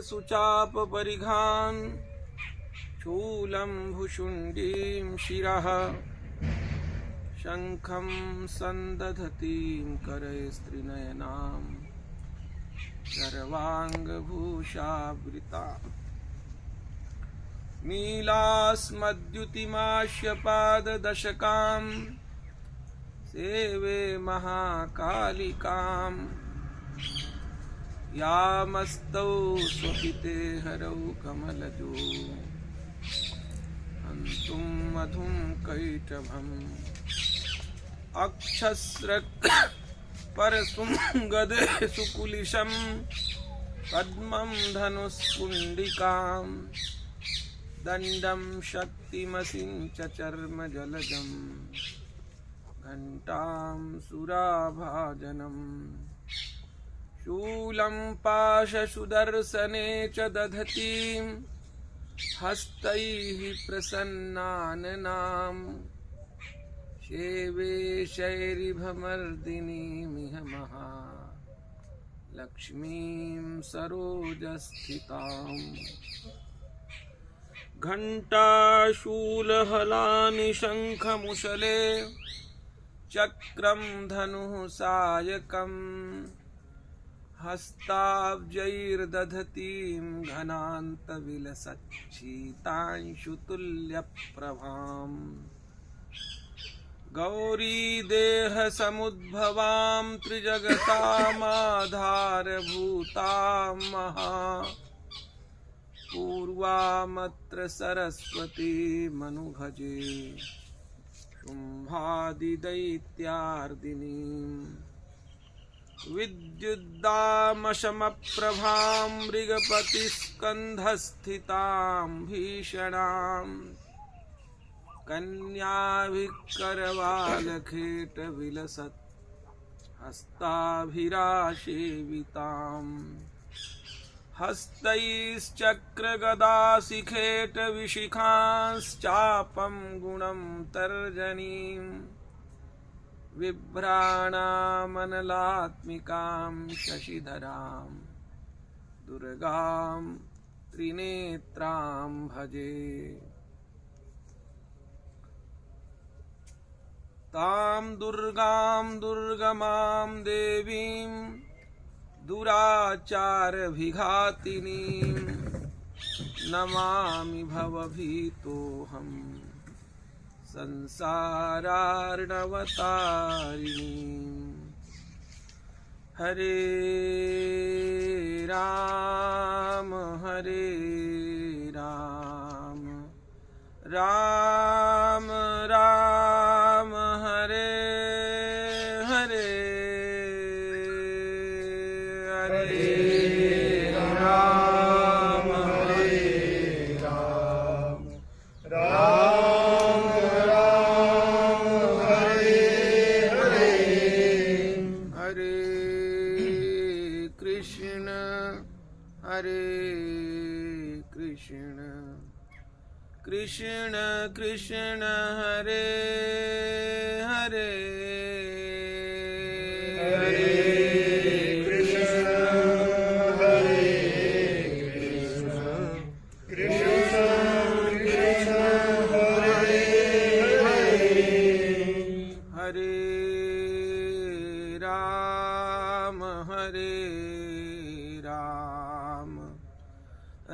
सुचाप परिघान शूलं भुशुण्डीं शिरः शंखं संदधतीं करैस्त्रिनयनां सर्वांगभूषावृता नीलास्मद्युतिमाश्यपाददशकां सेवे महाकालिकां यामस्तौ स्वपिते हरौ कमलजो हन्तुं मधुं कैटभम् अक्षस्रक् परशुं गदेषु कुलिशं पद्मं धनुष्कुण्डिकां दण्डं शक्तिमसिं च चर्मजलजं घण्टां सुराभाजनम् शूलं पाशसुदर्शने च दधतीं हस्तैः प्रसन्नाननां सेवे शैरिभमर्दिनीमिह महालक्ष्मीं सरोजस्थिताम् घण्टाशूलहलानि शङ्खमुशले चक्रं धनुः सायकम् हस्ताब्जैर्दधतीं घनान्तविलसच्छीतांशुतुल्यप्रभाम् गौरीदेहसमुद्भवां त्रिजगतामाधारभूतां महा पूर्वामत्र सरस्वतीमनुभजे शुम्भादिदैत्यार्दिनीम् विद्युद्दामशमप्रभां मृगपतिस्कन्धस्थितां भीषणां कन्याभिकरवालखेटविलसत् हस्ताभिरासेविताम् हस्तैश्चक्रगदाशिखेटविशिखांश्चापं गुणं तर्जनीं बिभ्राणामनलात्मिकां शशिधरां दुर्गां त्रिनेत्रां भजे तां दुर्गां दुर्गमां देवीं दुराचारभिघातिनीं नमामि भवभीतोऽहम् संसारार्णवतारिणीं हरे राम राम राम हरे हरे कृष्ण कृष्ण हरे हरे हरे कृष्ण हरे कृष्ण कृष्ण कृष्ण हरे हरे हरे राम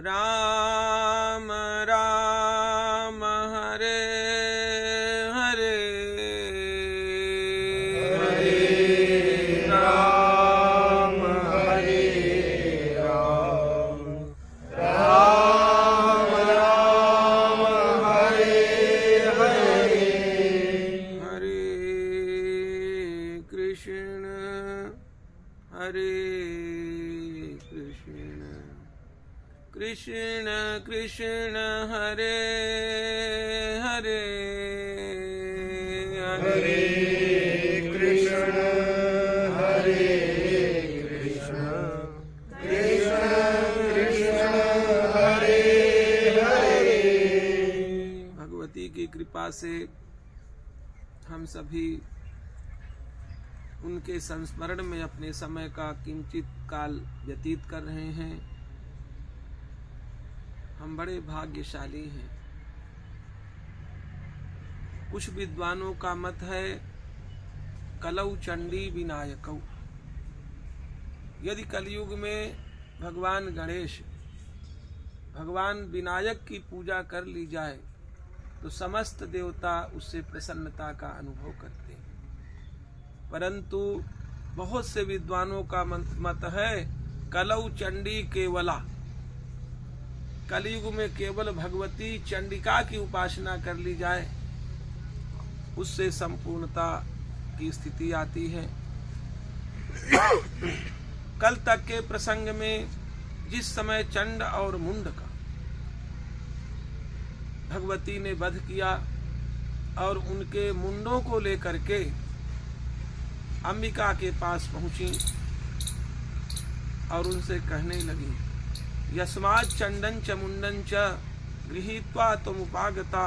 राम राम हरे हरे हरे राम राम राम हरे हरे हरे कृष्ण कृष्ण कृष्ण हरे हरे हरे कृष्ण कृष्ण कृष्ण हरे हरे। भगवती की कृपा से हम सभी उनके संस्मरण में अपने समय का किंचित काल व्यतीत कर रहे हैं। हम बड़े भाग्यशाली हैं। कुछ विद्वानों का मत है कलौ चंडी विनायकौ। यदि कलयुग में भगवान गणेश, भगवान विनायक की पूजा कर ली जाए तो समस्त देवता उससे प्रसन्नता का अनुभव करते हैं। परंतु बहुत से विद्वानों का मत है कलौ चंडी केवला। कलयुग में केवल भगवती चंडिका की उपासना कर ली जाए, उससे संपूर्णता की स्थिति आती है। कल तक के प्रसंग में जिस समय चंड और मुंड का भगवती ने वध किया और उनके मुंडों को लेकर के अंबिका के पास पहुंची और उनसे कहने लगी, यस्मात् चंडं च मुंडं च गृहीत्वा त्वमुपागता।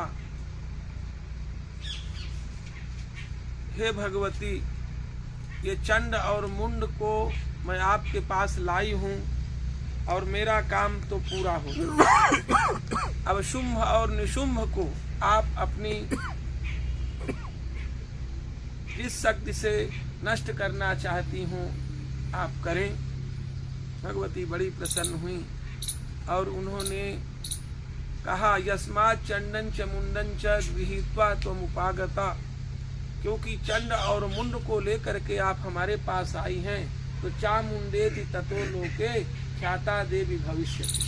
हे भगवती, ये चंड और मुंड को मैं आपके पास लाई हूं और मेरा काम तो पूरा हो गया। अब शुंभ और निशुंभ को आप अपनी जिस शक्ति से नष्ट करना चाहती हूं आप करें। भगवती बड़ी प्रसन्न हुई और उन्होंने कहा, यस्मात् चंडं च मुंडं च गृहीत्वा त्वमुपागता। क्योंकि चंड और मुंड को लेकर के आप हमारे पास आई हैं, तो चामुंडेति ततो लोके ख्याता देवी भविष्यति।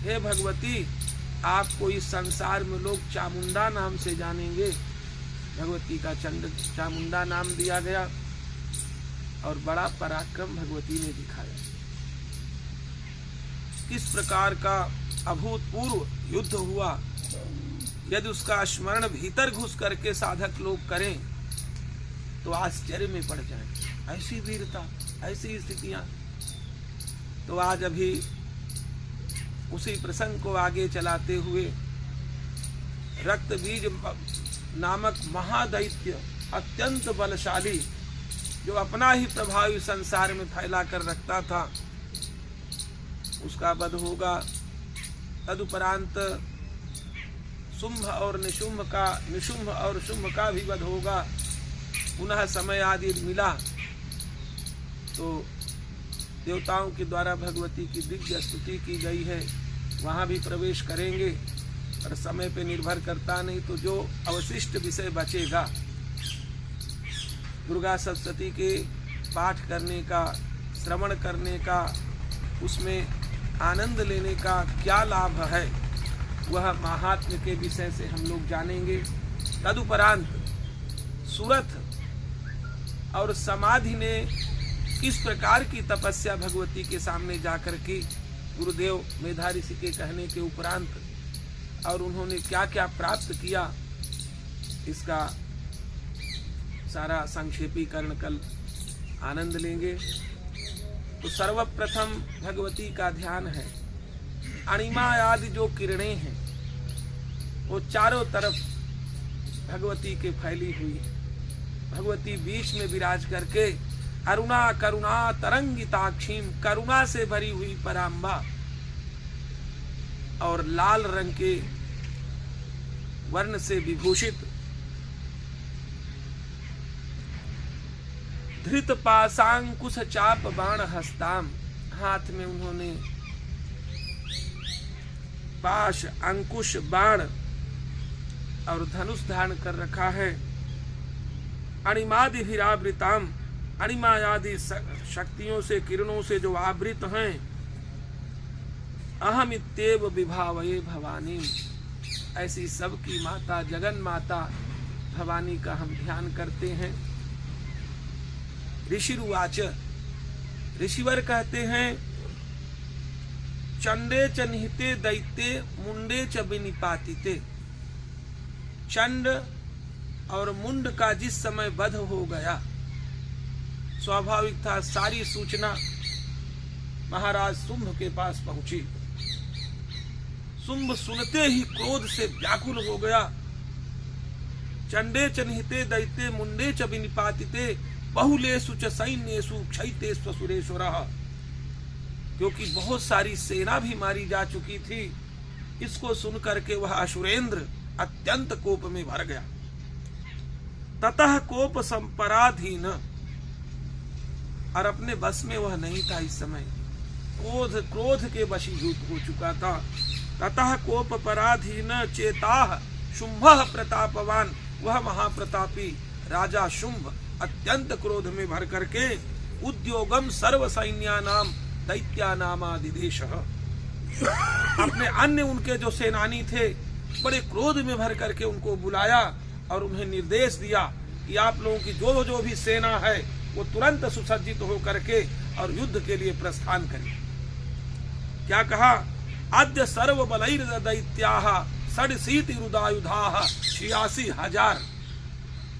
हे भगवती, आपको इस संसार में लोग चामुंडा नाम से जानेंगे। भगवती का चंड चामुंडा नाम दिया गया और बड़ा पराक्रम भगवती ने दिखाया। किस प्रकार का अभूतपूर्व युद्ध हुआ, यदि उसका स्मरण भीतर घुस करके साधक लोग करें तो आश्चर्य में पड़ जाएं। ऐसी वीरता, ऐसी स्थितियां। तो आज अभी उसी प्रसंग को आगे चलाते हुए रक्त बीज नामक महादैत्य अत्यंत बलशाली, जो अपना ही प्रभाव संसार में फैला कर रखता था, उसका वध होगा। तदुपरांत शुंभ और शुंभ का भी वध होगा। पुनः समय आदि मिला तो देवताओं के द्वारा भगवती की दिव्य स्तुति की गई है, वहां भी प्रवेश करेंगे। और समय पे निर्भर करता, नहीं तो जो अवशिष्ट विषय बचेगा, दुर्गा सप्तशती के पाठ करने का, श्रवण करने का, उसमें आनंद लेने का क्या लाभ है, वह महात्म्य के विषय से हम लोग जानेंगे। तदुपरांत सुरथ और समाधि ने किस प्रकार की तपस्या भगवती के सामने जाकर की, गुरुदेव मेधा ऋषि के कहने के उपरांत, और उन्होंने क्या क्या प्राप्त किया, इसका सारा संक्षेपीकरण कल आनंद लेंगे। तो सर्वप्रथम भगवती का ध्यान है। अणिमा आदि जो किरणें हैं वो चारों तरफ भगवती के फैली हुई है। भगवती बीच में विराज करके अरुणा करुणा तरंगिताक्षीम, करुणा से भरी हुई पराम्बा और लाल रंग के वर्ण से विभूषित धृत पाशांकुश चाप बाण हस्ताम, हाथ में उन्होंने पाश, अंकुश, बाण और धनुष धारण कर रखा है। अणिमादि हीरावृताम, अणिमायादि शक्तियों से, किरणों से जो आवृत हैं। अहम इत्येव विभावये भवानी, ऐसी सबकी माता, जगन माता भवानी का हम ध्यान करते हैं। ऋषिरुवाच, ऋषिवर कहते हैं, चंडे च निहिते दैत्ये मुंडे च विनिपातिते। चंड और मुंड का जिस समय वध हो गया, स्वाभाविक था सारी सूचना महाराज शुंभ के पास पहुंची। शुंभ सुनते ही क्रोध से व्याकुल हो गया। चंडे च निहिते दैत्ये मुंडे च विनिपातिते बहुलेषु च सैन्येषु क्षयितेषु सुरेश्वरः। क्योंकि बहुत सारी सेना भी मारी जा चुकी थी इसको सुनकर के वह असुरेंद्र अत्यंत कोप में भर गया। ततः कोप संपराधीन, और अपने बस में वह नहीं था, इस समय क्रोध के वशीभूत हो चुका था। ततः कोप पराधीन चेताः शुंभः प्रतापवान, वह महाप्रतापी राजा शुंभ अत्यंत क्रोध में भर करके उद्योगम सर्व सैन्यानाम दैत्यानामादिदेशः, अपने अन्य उनके जो सेनानी थे बड़े क्रोध में भर करके उनको बुलाया और उन्हें निर्देश दिया कि आप लोगों की जो जो भी सेना है वो तुरंत सुसज्जित हो करके और युद्ध के लिए प्रस्थान करें। क्या कहा? अद्य सर्व बलैर दैत्याः षड्शीति रुदायुधाः 86,000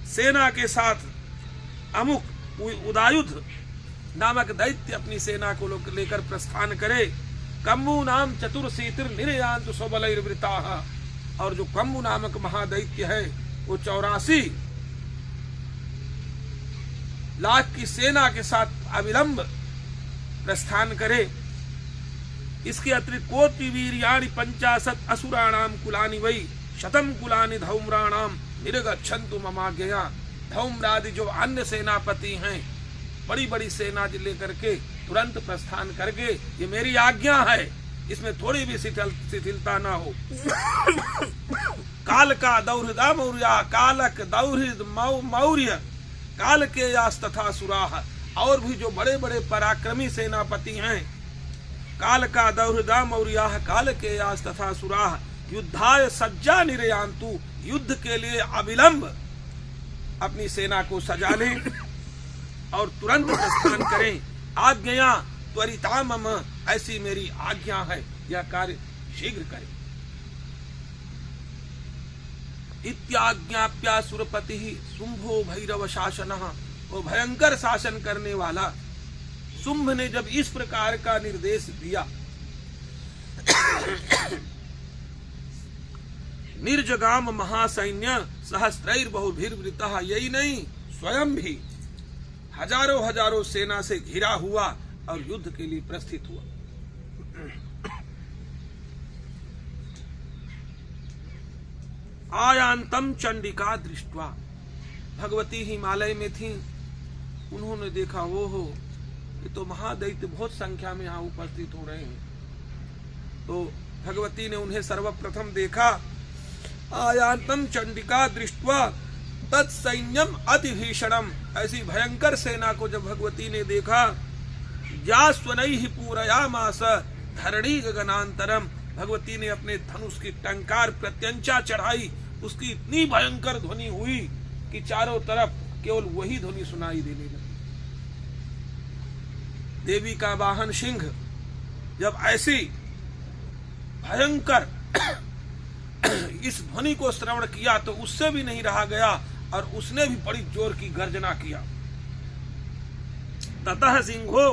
सेना के साथ अमुक उदायुध नामक दैत्य अपनी सेना को लेकर प्रस्थान करे। कम्बू नाम चतुर्शीतिर निर्यान्तु स्वबलैर्वृताः, और जो कम्बू नामक महादैत्य है वो 84 लाख की सेना के साथ अविलंब प्रस्थान करे। इसके अतिरिक्त कोटि वीर्याणि 50 असुराणाम कुलानि वै शतम कुलानि धौम्राणाम निर्गच्छन्तु ममाज्ञया, धौम्रादि जो अन्य सेनापति हैं बड़ी बड़ी सेना लेकर के तुरंत प्रस्थान करके, ये मेरी आज्ञा है, इसमें थोड़ी भी शिथिलता ना हो। काल का दौहृदा मौर्या कालक दौहृद मौर्य काल के यास तथा सुराह, और भी जो बड़े बड़े पराक्रमी सेनापति हैं, काल का दौहृदा मौर्या काल के यास तथा सुराह युद्धाय सज्जा निर्यान्तु, युद्ध के लिए अविलंब अपनी सेना को सजा लें और तुरंत प्रस्थान करें। आज्ञया त्वरिता मम, ऐसी मेरी आज्ञा है, यह कार्य शीघ्र करें। इत्याज्ञाप्या सुरपति शुंभो भैरव शासनः, वो भयंकर शासन करने वाला शुंभ ने जब इस प्रकार का निर्देश दिया, निर्जगाम महासैन्य सहस्त्रैर बहुभिर्वृतः, यही नहीं स्वयं भी हजारों हजारों सेना से घिरा हुआ और युद्ध के लिए प्रस्थित हुआ। आयांतम चंडिका दृष्ट्वा, भगवती हिमालय में थी, उन्होंने देखा वो हो ये तो महादैत्य बहुत संख्या में यहाँ उपस्थित हो रहे हैं। तो भगवती ने उन्हें सर्वप्रथम देखा। आयांतम चंडिका दृष्ट्वा तत्सैन्यम अति भीषणम, ऐसी भयंकर सेना को जब भगवती ने देखा, जास्वनैहि पूरयामास धरणी गगनांतरम, भगवती ने अपने धनुष की टंकार प्रत्यंचा चढ़ाई, उसकी इतनी भयंकर ध्वनि हुई कि चारों तरफ केवल वही ध्वनि सुनाई देने लगी। देवी का वाहन सिंह जब ऐसी भयंकर इस ध्वनि को श्रवण किया तो उससे भी नहीं रहा गया और उसने भी बड़ी जोर की गर्जना किया। ततः सिंहो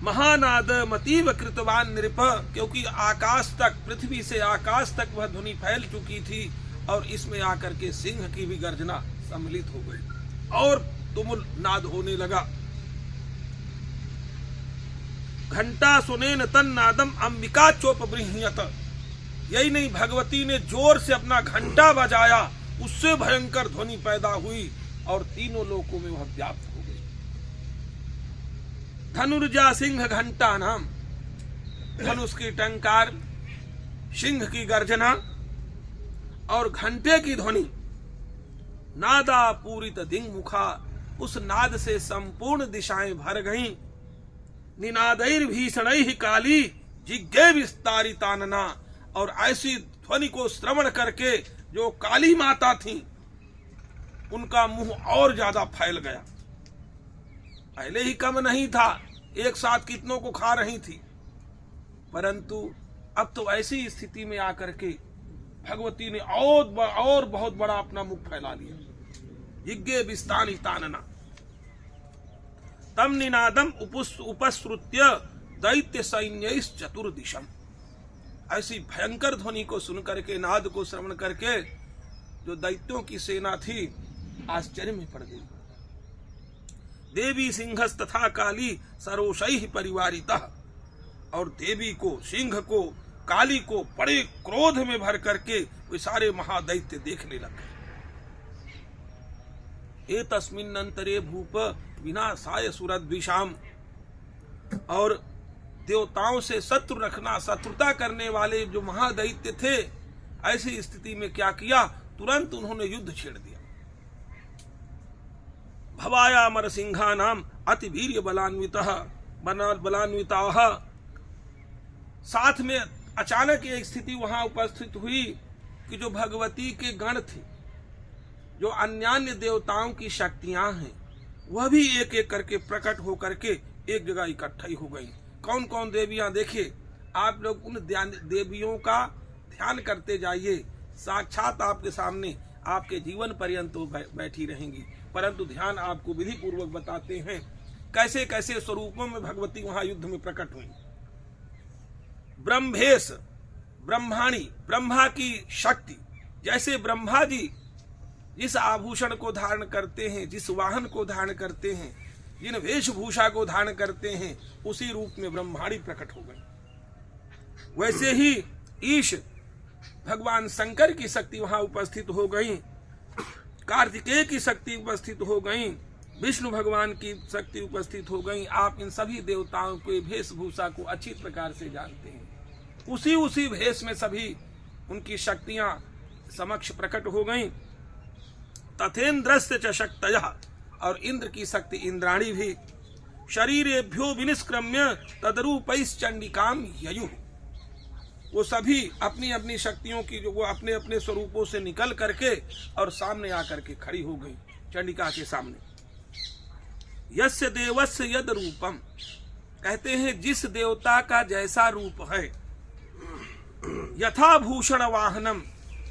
महानाद मतीव कृतवान नृप, क्योंकि आकाश तक, पृथ्वी से आकाश तक वह ध्वनि फैल चुकी थी और इसमें आकर के सिंह की भी गर्जना सम्मिलित हो गई और तुमुल नाद होने लगा। घंटा सुनेन तन नादम अंबिका चोप बृहयत, यही नहीं भगवती ने जोर से अपना घंटा बजाया, उससे भयंकर ध्वनि पैदा हुई और तीनों लोकों में वह व्याप्त हो गई। धनुर्जा सिंह घंटा नाम, धनुष की टंकार, सिंह की गर्जना और घंटे की ध्वनि, नादा पूरित दिंग मुखा, उस नाद से संपूर्ण दिशाएं भर गईं। निनादैर भीषणैहि काली जिज्ञे विस्तारितानना, और ऐसी ध्वनि को श्रवण करके जो काली माता थी उनका मुंह और ज्यादा फैल गया। पहले ही कम नहीं था, एक साथ कितनों को खा रही थी, परंतु अब तो ऐसी स्थिति में आकर के भगवती ने और बहुत बड़ा अपना मुख फैला लिया। जिज्ञे विस्तारितानना तम निनादम उपश्रुत्य दैत्य सैन्य चतुर्दिशम, ऐसी भयंकर ध्वनि को सुनकर के, नाद को श्रवण करके जो दैत्यों की सेना थी आश्चर्य में पड़ गई। देवी सिंहस तथा काली सरोषैहि परिवारितः, और देवी को, सिंह को, काली को बड़े क्रोध में भर करके वे सारे महादैत्य देखने लगे। ए तस्मिन् अंतरे भूप विनाशाय सुरद्विषाम, और देवताओं से शत्रु रखना, शत्रुता करने वाले जो महादैत्य थे, ऐसी स्थिति में क्या किया, तुरंत उन्होंने युद्ध छेड़ दिया। भवाया मर सिंहा नाम अति वीर्य बलान्विता। साथ में अचानक एक स्थिति वहां उपस्थित हुई कि जो भगवती के गण थे, जो अन्यान्य देवताओं की शक्तियां हैं, वह भी एक एक करके प्रकट होकर के एक जगह इकट्ठी हो गई। कौन कौन देवियां, देखिए आप लोग उन देवियों का ध्यान करते जाइए, साक्षात आपके सामने आपके जीवन पर्यंत बैठी रहेंगी, परंतु ध्यान आपको विधि पूर्वक बताते हैं कैसे कैसे स्वरूपों में भगवती वहां युद्ध में प्रकट हुई। ब्रह्मेश, ब्रह्माणी, ब्रह्मा की शक्ति, जैसे ब्रह्मा जी जिस आभूषण को धारण करते हैं, जिस वाहन को धारण करते हैं, जिन वेशभूषा को धारण करते हैं, उसी रूप में ब्रह्माणी प्रकट हो गई। वैसे ही ईश भगवान शंकर की शक्ति वहां उपस्थित हो गई, कार्तिकेय की शक्ति उपस्थित हो गई, विष्णु भगवान की शक्ति उपस्थित हो गई। आप इन सभी देवताओं के वेशभूषा को अच्छी प्रकार से जानते हैं। उसी भेष में सभी उनकी शक्तियां समक्ष प्रकट हो गईं। तथेन्द्रस्य च शक्तयः, और इंद्र की शक्ति इंद्राणी भी। शरीरेभ्यो विनिष्क्रम्य तदरूपैश्चंडिकाम ययुः, वो सभी अपनी अपनी शक्तियों की, जो वो अपने अपने स्वरूपों से निकल करके और सामने आकर के खड़ी हो गई चंडिका के सामने। यस्य देवस्य यद रूपम, कहते हैं जिस देवता का जैसा रूप है, यथा भूषण वाहनम,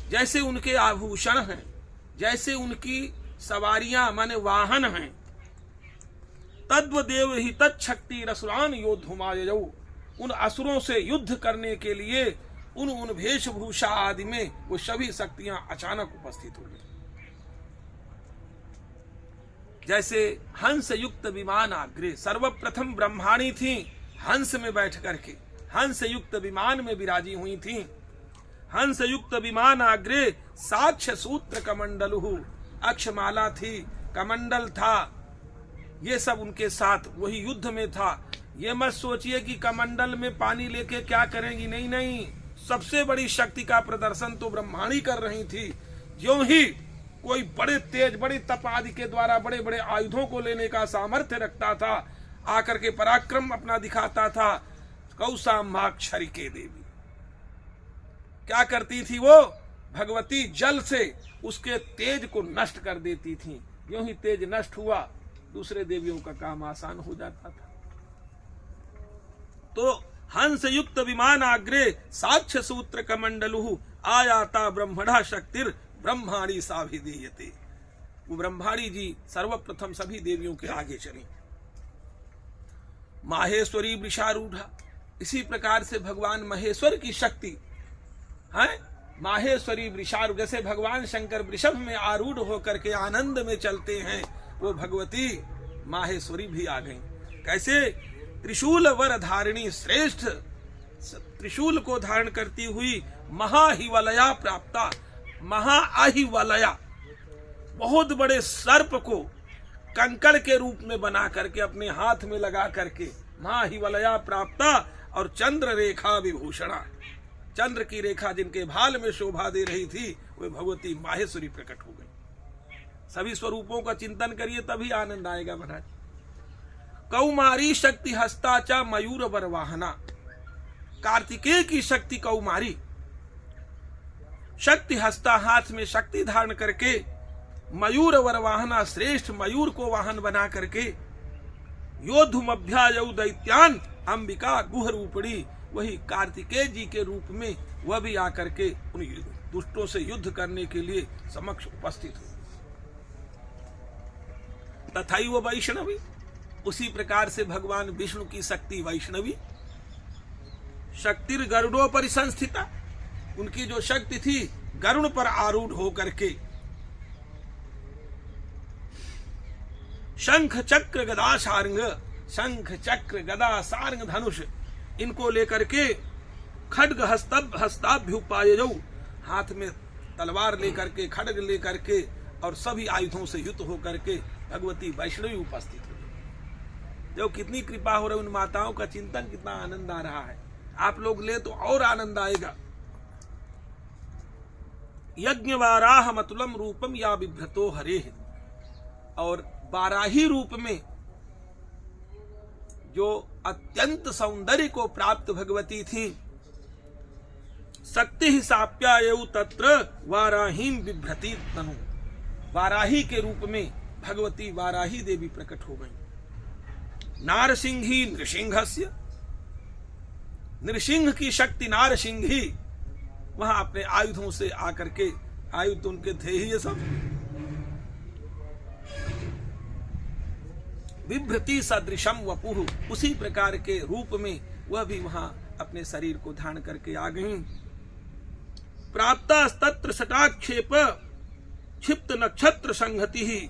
जैसे उनके आभूषण हैं, जैसे उनकी सवारियां माने वाहन हैं, तद्वदेव ही तत्शक्ति रसुरान योद्धुमाययौ, उन असुरों से युद्ध करने के लिए उन वेशभूषा आदि में वो सभी शक्तियां अचानक उपस्थित हो गई। जैसे हंस युक्त विमान आग्रे, सर्वप्रथम ब्रह्माणी थी, हंस में बैठ करके हंस युक्त विमान में विराजी हुई थी। हंस युक्त विमान आग्रे साक्ष सूत्र कमंडलुहु, अक्षमाला थी, कमंडल था, ये सब उनके साथ वही युद्ध में था। ये मत सोचिए कि कमंडल में पानी लेके क्या करेंगी, नहीं नहीं, सबसे बड़ी शक्ति का प्रदर्शन तो ब्रह्माणी कर रही थी। ज्यों ही कोई बड़े तेज, बड़े तप आदि के द्वारा बड़े बड़े आयुधों को लेने का सामर्थ्य रखता था, आकर के पराक्रम अपना दिखाता था, कौसाम्भाक्षरी के देवी क्या करती थी, वो भगवती जल से उसके तेज को नष्ट कर देती थी। यूं ही तेज नष्ट हुआ, दूसरे देवियों का काम आसान हो जाता था। तो हंस युक्त विमान आग्रे साक्ष सूत्र कमंडलु आयाता ब्रह्मणा शक्तिर ब्रह्माणी साभिधीयते, वो ब्रह्माणी जी सर्वप्रथम सभी देवियों के आगे चली। माहेश्वरी वृषारूढ़ा, इसी प्रकार से भगवान महेश्वर की शक्ति है। माहेश्वरी वृषारूढ़, जैसे भगवान शंकर वृषभ में आरूढ़ होकर के आनंद में चलते हैं, वो भगवती माहेश्वरी भी आ गई। कैसे? त्रिशूल वर धारिणी, श्रेष्ठ त्रिशूल को धारण करती हुई महाहिवलया प्राप्ता, महाअहिवलया, बहुत बड़े सर्प को कंकड़ के रूप में बना करके अपने हाथ में लगा करके महाहिवलया प्राप्ता, और चंद्र रेखा विभूषणा, चंद्र की रेखा जिनके भाल में शोभा दे रही थी, वे भगवती माहेश्वरी प्रकट हो गई। सभी स्वरूपों का चिंतन करिए तभी आनंद आएगा महाराज। कौमारी शक्ति हस्ता च मयूर वर वाहना, कार्तिकेय की शक्ति कौमारी, शक्ति हस्ता, हाथ में शक्ति धारण करके, मयूर वर वाहना, श्रेष्ठ मयूर को वाहन बना करके, योद्धुमभ्यायौ दैत्यान अंबिका गुह रूपणी, वही कार्तिकेय जी के रूप में वह भी आकर के उन दुष्टों से युद्ध करने के लिए समक्ष उपस्थित हो। तथैव वैष्णवी, उसी प्रकार से भगवान विष्णु की शक्ति वैष्णवी, शक्तिर गरुड़ों पर संस्थिता, उनकी जो शक्ति थी गरुड़ पर आरूढ़ होकर के, शंख चक्र गदा सारंग, शंख चक्र गदा सारंग धनुष, इनको लेकर के खड्ग हस्ताभ्युपायजौ, हाथ में तलवार लेकर के, खड्ग लेकर के और सभी आयुधों से युक्त होकर के भगवती वैष्णवी उपस्थित हुई। जो कितनी कृपा हो रही उन माताओं का चिंतन, कितना आनंद आ रहा है। आप लोग ले तो और आनंद आएगा। यज्ञ वाराह मतुलम रूपम या बिभ्रतो हरे, और वाराही रूप में जो अत्यंत सौंदर्य को प्राप्त भगवती थी, शक्ति ही साप्यायु तत्र वाराहीम बिभ्रती तनु, वाराही के रूप में भगवती वाराही देवी प्रकट हो गई। नारसिंही नृसिंहस्य, नृसिंह की शक्ति नारसिंही वहां अपने आयुधों से आकर के, आयुध उनके थे ही ये सब, विभ्रति सदृशम वपुः, उसी प्रकार के रूप में वह भी वहां अपने शरीर को धारण करके आ गई। प्राप्ता तत्र सटाक्षेप क्षिप्त नक्षत्र संहति ही,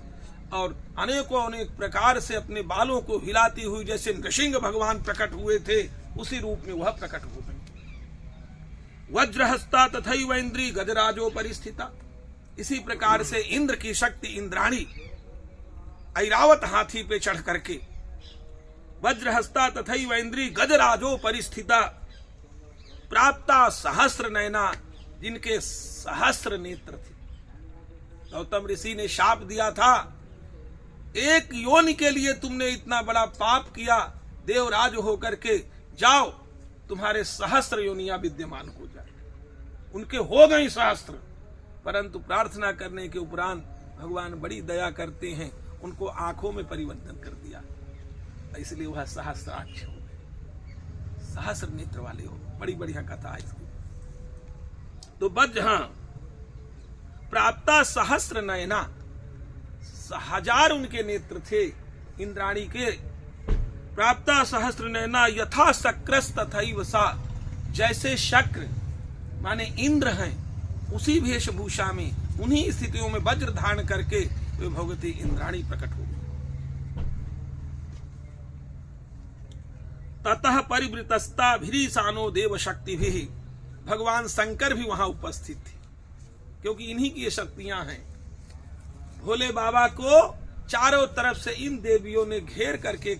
और अनेकों अनेक प्रकार से अपने बालों को हिलाती हुई जैसे नृसिंह भगवान प्रकट हुए थे, उसी रूप में वह प्रकट हो गई। वज्रहस्ता तथैव इंद्री गजराजो परिस्थिता, इसी प्रकार से इंद्र की शक्ति इंद्राणी ऐरावत हाथी पे चढ़ करके, वज्रहस्ता तथैव इंद्री गजराजो परिस्थिता, प्राप्ता सहस्र नयना, जिनके सहस्र नेत्र थे। गौतम ऋषि ने शाप दिया था, एक योनि के लिए तुमने इतना बड़ा पाप किया, देवराज होकर के जाओ, तुम्हारे सहस्र योनियां विद्यमान हो जाए। उनके हो गई सहस्त्र, परंतु प्रार्थना करने के उपरांत भगवान बड़ी दया करते हैं, उनको आंखों में परिवर्तन कर दिया, इसलिए वह सहस्राक्ष हो गए, सहस्र नेत्र वाले हो। बड़ी बढ़िया कथा है इसकी। तो बज, हाँ, प्राप्ता सहस्र नयना, हजार उनके नेत्र थे इंद्राणी के। प्राप्ता सहस्र नयना यथा शक्रस तथैव सा, जैसे शक्र माने इंद्र हैं, उसी वेशभूषा में, उन्हीं स्थितियों में वज्र धारण करके वे भगवती इंद्राणी प्रकट हो गई। ततः परिवृतस्ता भीरीशानो देव शक्ति भी, भगवान शंकर भी वहां उपस्थित थे, क्योंकि इन्हीं की ये शक्तियां हैं। भोले बाबा को चारों तरफ से इन देवियों ने घेर करके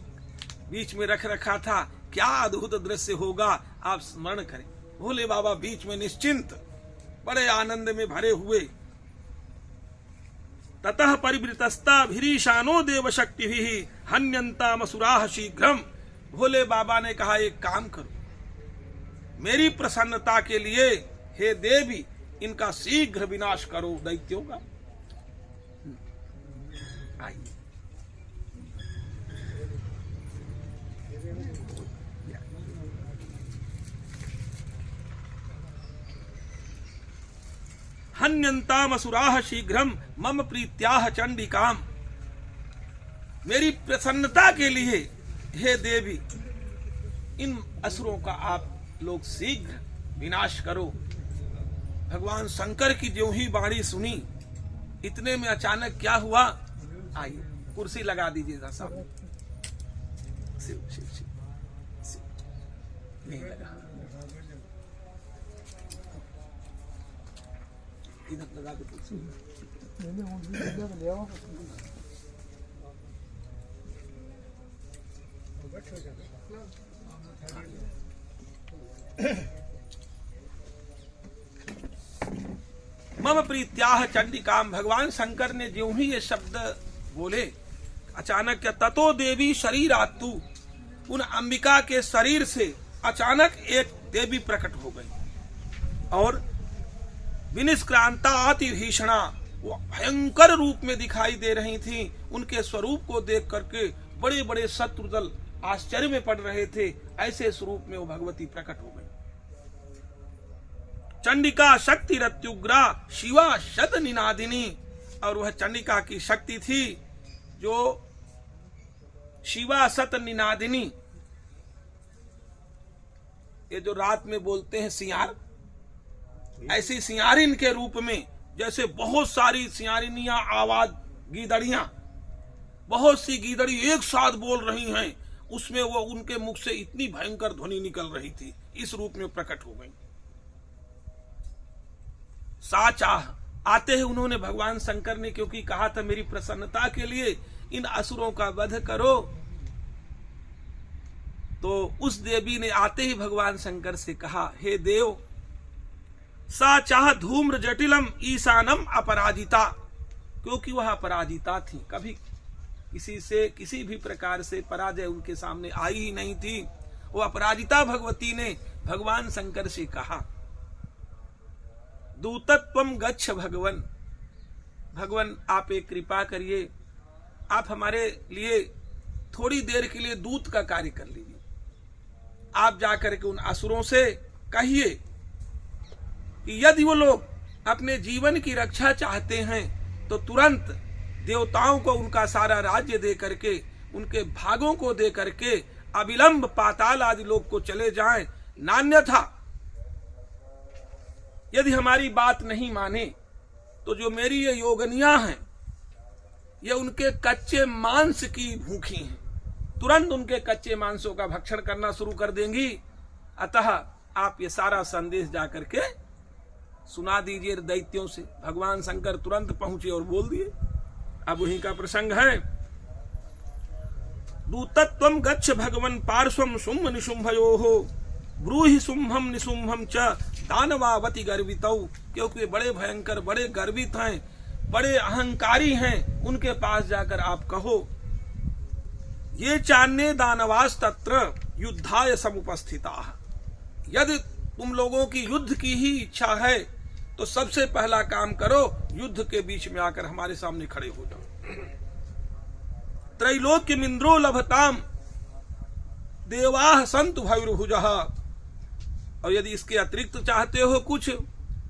बीच में रख रखा था। क्या अद्भुत दृश्य होगा, आप स्मरण करें। भोले बाबा बीच में निश्चिंत, बड़े आनंद में भरे हुए। ततः परिवृतस्ता भीरीशानो देव शक्ति भी हन्यंता मसुराह शीघ्रम, भोले बाबा ने कहा एक काम करो, मेरी प्रसन्नता के लिए हे देवी इनका शीघ्र विनाश करो दैत्यों का। आइए हन्यंताम असुराः शीघ्रम मम प्रीत्याह चंडिकाम, मेरी प्रसन्नता के लिए हे देवी इन असुरों का आप लोग शीघ्र विनाश करो। भगवान शंकर की जो ही वाणी सुनी, इतने में अचानक क्या हुआ, आइए कुर्सी लगा दीजिए साहब। शिव शिव शिव नहीं लगा, इधर लगा दो कुर्सी। मम प्रीत्याह चंडिकाम, भगवान शंकर ने जो ही ये शब्द बोले, अचानक क्या ततो देवी शरीरातु, उन अंबिका के शरीर से अचानक एक देवी प्रकट हो गई और विनिष्क्रांता अति भीषणा, वो भयंकर रूप में दिखाई दे रही थी। उनके स्वरूप को देख करके बड़े बड़े शत्रुदल आश्चर्य में पड़ रहे थे। ऐसे स्वरूप में वो भगवती प्रकट हो गई। चंडिका शक्ति रत्युग्रा शिवा शत निनादिनी, और वह चंडिका की शक्ति थी जो शिवा शत निनादिनी, ये जो रात में बोलते हैं सियार, ऐसी सियारिन के रूप में, जैसे बहुत सारी सियारिनियां आवाज, गीदड़ियां, बहुत सी गीदड़ी एक साथ बोल रही हैं, उसमें वो उनके मुख से इतनी भयंकर ध्वनि निकल रही थी, इस रूप में प्रकट हो गई। साचाह आते ही उन्होंने भगवान शंकर ने क्योंकि कहा था मेरी प्रसन्नता के लिए इन असुरों का वध करो, तो उस देवी ने आते ही भगवान शंकर से कहा, हे देव, सा चाह धूम्र जटिलम ईशानम अपराजिता, क्योंकि वह अपराजिता थी, कभी किसी से किसी भी प्रकार से पराजय उनके सामने आई ही नहीं थी। वो अपराजिता भगवती ने भगवान शंकर से कहा, दूतत्वम गच्छ भगवन, भगवान आप एक कृपा करिए, आप हमारे लिए थोड़ी देर के लिए दूत का कार्य कर लीजिए। आप जाकर के उन असुरों से कहिए कि यदि वो लोग अपने जीवन की रक्षा चाहते हैं तो तुरंत देवताओं को उनका सारा राज्य दे करके, उनके भागों को दे करके अविलंब पाताल आदि लोग को चले जाएं, नान्यथा यदि हमारी बात नहीं माने तो जो मेरी ये योगनियां हैं ये उनके कच्चे मांस की भूखी हैं, तुरंत उनके कच्चे मांसों का भक्षण करना शुरू कर देंगी। अतः आप ये सारा संदेश जाकर के सुना दीजिए दैत्यों से। भगवान शंकर तुरंत पहुंचे और बोल दिए। अब वहीं का प्रसंग है, दूतत्वम गच्छ भगवन पार्श्वम शुंभ निशुंभयोः ब्रूहि शुंभम निशुंभम च दानवावति गर्वितौ, क्योंकि वे बड़े भयंकर, बड़े गर्वित हैं, बड़े अहंकारी हैं, उनके पास जाकर आप कहो, ये चान्ये दानवास तत्र युद्धाय समुपस्थिताः, यदि तुम लोगों की युद्ध की ही इच्छा है तो सबसे पहला काम करो, युद्ध के बीच में आकर हमारे सामने खड़े हो जाओ। त्रैलोक्यमिंद्रो लभताम देवाः सन्तु भैर्भुजः, और यदि इसके अतिरिक्त चाहते हो कुछ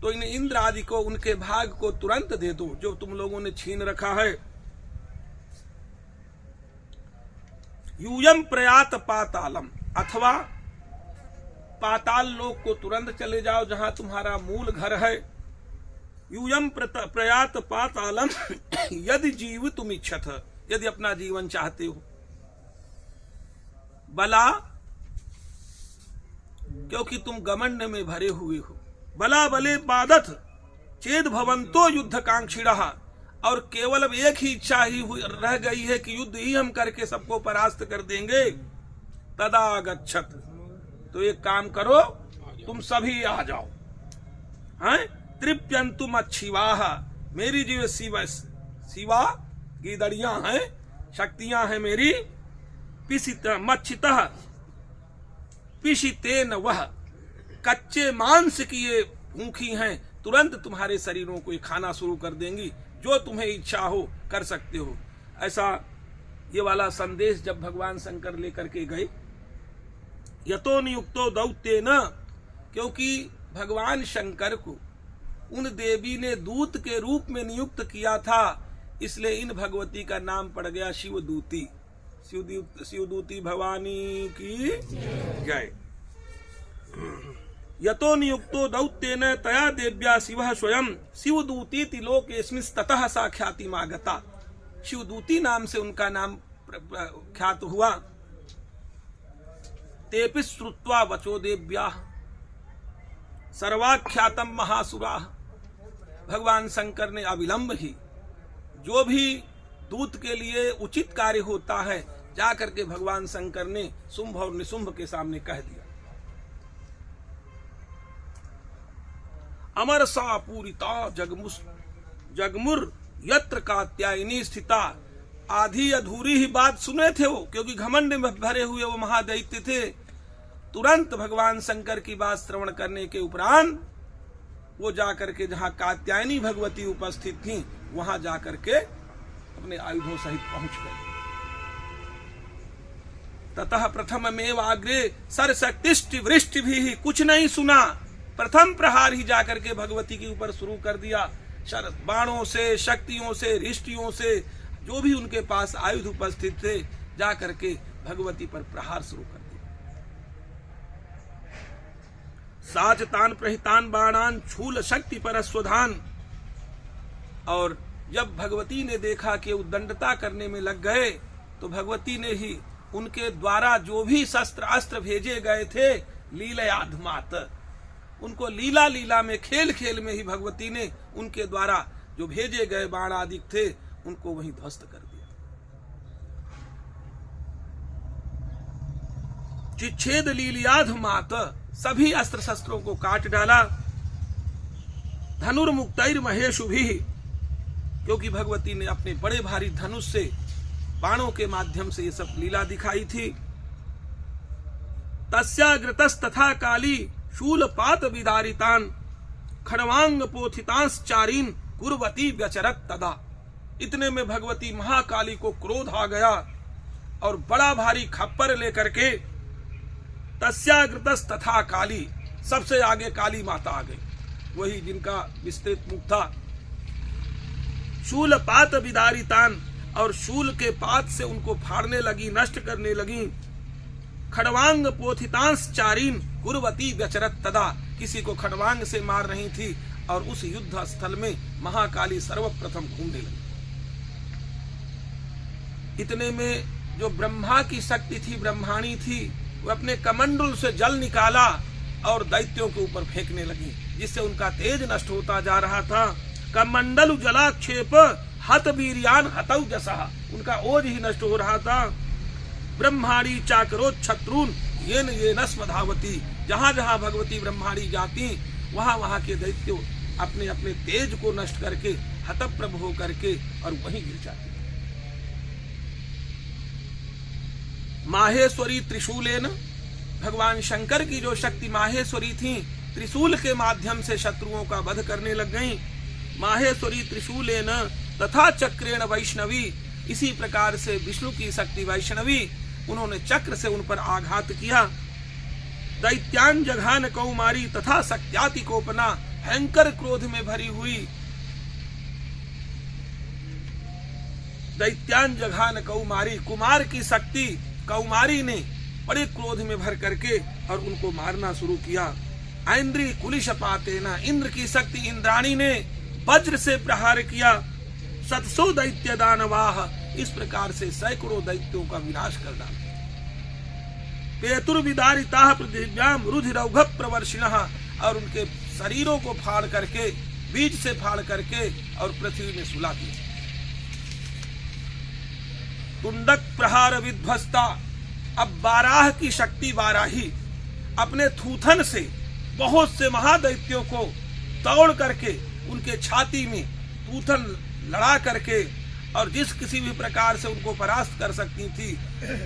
तो इन इंद्र आदि को उनके भाग को तुरंत दे दो जो तुम लोगों ने छीन रखा है। यूयम प्रयात पातालम, अथवा पाताल लोक को तुरंत चले जाओ जहां तुम्हारा मूल घर है। यूयम प्रयात पातालम यदि जीव तुम इच्छत, यदि अपना जीवन चाहते हो। बला, क्योंकि तुम घमंड में भरे हुए हो। बला बले पादथ चेद भवंतो युद्ध कांक्षिणः, और केवल अब एक ही इच्छा ही रह गई है कि युद्ध ही हम करके सबको परास्त कर देंगे। तदा गच्छत, तो एक काम करो, तुम सभी आ जाओ। हैं तृप्यंतुम अच्छिवाह, मेरी जो शिवा गीदड़ियां हैं, शक्तियां हैं मेरी। पिसित मच्छितः पिशितेन, वह कच्चे मांस की ये भूखी हैं, तुरंत तुम्हारे शरीरों को ये खाना शुरू कर देंगी, जो तुम्हें इच्छा हो कर सकते हो। ऐसा ये वाला संदेश जब भगवान शंकर लेकर के गए, यतो नियुक्तो दौत्येन, क्योंकि भगवान शंकर को उन देवी ने दूत के रूप में नियुक्त किया था, इसलिए इन भगवती का नाम पड़ गया शिवदूती। शिवदूती भवानी की जय। यतो नियुक्तो दौत्येन तया देव्या शिवः स्वयं शिवदूतीति लोकेस्मिस्ततः सा ख्यातिमागता, शिवदूती नाम से उनका नाम ख्यात हुआ। तेपि श्रुत्वा वचो देव्याः सर्वाख्यातम महासुराः, भगवान शंकर ने अविलंब ही जो भी दूत के लिए उचित कार्य होता है जाकर के भगवान शंकर ने शुंभ और निशुंभ के सामने कह दिया। अमर सा पूरिता जगमुर यत्र कात्यायनी स्थिता, आधी अधूरी ही बात सुने थे वो, क्योंकि घमंड में भरे हुए वो महादैत्य थे। तुरंत भगवान शंकर की बात श्रवण करने के उपरांत वो जाकर के जहां कात्यायनी भगवती उपस्थित थी वहां जाकर के अपने आयुधों सहित पहुंच गए। ततः प्रथममेव आग्रे सरशक्तिष्टि वृष्टि भी, कुछ नहीं सुना, प्रथम प्रहार ही जाकर के भगवती के ऊपर शुरू कर दिया। बाणों से, शक्तियों से, रिष्टियों से, जो भी उनके पास आयुध उपस्थित थे जाकर के भगवती पर प्रहार शुरू कर दिया। साचतान प्रहितान बाणान छूल शक्ति परस्वधान, और जब भगवती ने देखा कि उद्दंडता करने में लग गए तो भगवती ने ही उनके द्वारा जो भी शस्त्र अस्त्र भेजे गए थे लीलयाधमात, उनको लीला लीला में खेल खेल में ही भगवती ने उनके द्वारा जो भेजे गए बाण आदि थे उनको वहीं ध्वस्त कर दिया। चिच्छेद लीलयाधमात, सभी अस्त्र शस्त्रों को काट डाला। धनुर्मुक्तैर महेशु भी, क्योंकि भगवती ने अपने बड़े भारी धनुष से बाणों के माध्यम से ये सब लीला दिखाई थी। तस्याग्रतस तथा काली शूलपात विदारितान खड़वांग पोथितांश्चारीन कुर्वती व्यचरत तदा। इतने में भगवती महाकाली को क्रोध आ गया और बड़ा भारी खप्पर लेकर के तस्याग्रतस तथा काली, सबसे आगे काली माता आ गई, वही जिनका विस्तृत मुख था। शूलपात विदारितान, और शूल के पात से उनको फाड़ने लगी, नष्ट करने लगी। खड़वांग पोथितांश्चारीन कुर्वती व्यचरत तदा, किसी को खड़वांग से मार रही थी और उस युद्ध स्थल में महाकाली सर्वप्रथम घूमने लगी। इतने में जो ब्रह्मा की शक्ति थी, ब्रह्माणी थी, वो अपने कमंडल से जल निकाला और दैत्यों के ऊपर फेंकने लगी, जिससे उनका तेज नष्ट होता जा रहा था। कमंडल जलाक्षेप हत वीर्यान हतौ जसा, उनका ओज ही नष्ट हो रहा था। ब्रह्माणी चाकरोत शत्रुन येन ये नस्मधावती, जहां जहां भगवती ब्रह्माणी जाती वहां वहां के दैत्य अपने अपने तेज को नष्ट करके हतप्रभ हो करके और वहीं गिर जाते। माहेश्वरी त्रिशूलेन, भगवान शंकर की जो शक्ति माहेश्वरी थी, त्रिशूल के माध्यम से शत्रुओं का वध करने लग गईं। माहेश्वरी त्रिशूलेन तथा चक्रेण वैष्णवी, इसी प्रकार से विष्णु की शक्ति वैष्णवी, उन्होंने चक्र से उन पर आघात किया। दैत्यान जघान कौमारी तथा शक्त्याति कोपना, भयंकर क्रोध में भरी हुई दैत्यान जघान कौमारी, कुमार की शक्ति कौमारी ने बड़े क्रोध में भर करके और उनको मारना शुरू किया। ऐन्द्री कुलिशपातेना, इंद्र की शक्ति इंद्राणी ने वज्र से प्रहार किया। सतसो दैत्य दानवाह, इस प्रकार से सैकड़ों दैत्यों का विनाश कर डाला। पेतुर्विदारिताः पृथिव्याम रुधिरौघ प्रवर्षिणः, और उनके शरीरों को फाड़ करके, बीज से फाड़ करके और पृथ्वी में सुला दिया। तुंडक प्रहार विध्वस्ता, अब बाराह की शक्ति बाराही अपने थूथन से बहुत से महादैत्यों को तोड़ करके उनके छाती में थूथन लड़ा करके और जिस किसी भी प्रकार से उनको परास्त कर सकती थी,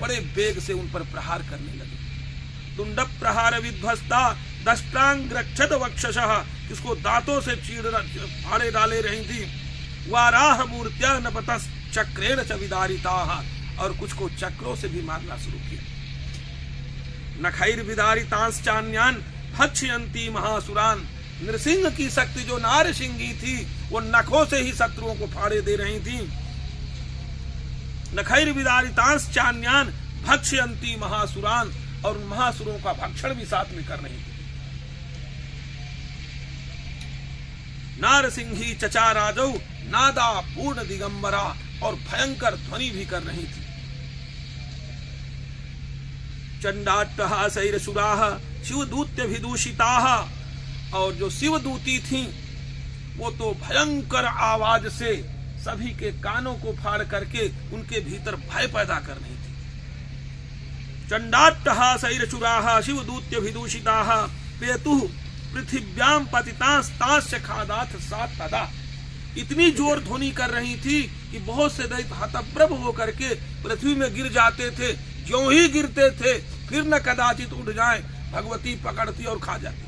बड़े वेग से उन पर प्रहार करने लगी। तुंड प्रहार विध्वस्ता दष्टांग रक्षत वक्षशः, इसको दांतों से फाड़े डाले रही थी। वाराह मूर्त्या नपतस् चक्रेण च विदारिताः, और कुछ को चक्रों से भी मारना शुरू किया। नखैर विदारितांश्चान्यान भक्ष्यन्ति महासुरान, नृसिंह की शक्ति जो नारसिंगी थी वो नखों से ही शत्रुओं को फाड़े दे रही थी। नखैर विदारितांश्चान्यान भक्ष्यन्ति महासुरान, और महासुरों का भक्षण भी साथ में कर रही थी। नारसिंही चचाराजौ नादा पूर्ण दिगंबरा, और भयंकर ध्वनि भी कर रही थी। चंडाट्टहा सैरसुराः शिवदूत्य विदूषिताः, और जो शिवदूती थी वो तो भयंकर आवाज से सभी के कानों को फाड़ करके उनके भीतर भय पैदा कर रही थी। चंडाट्टहा सैरसुराः शिवदूत्य विदूषिताः पेतुः पृथिव्याम पतितांस्तांश्च खादाथ सा तदा, इतनी जोर ध्वनि कर रही थी कि बहुत से दैत्य हतप्रभ होकर के पृथ्वी में गिर जाते थे। ज्यों ही गिरते थे फिर न कदाचित उठ जाए, भगवती पकड़ती और खा जाती।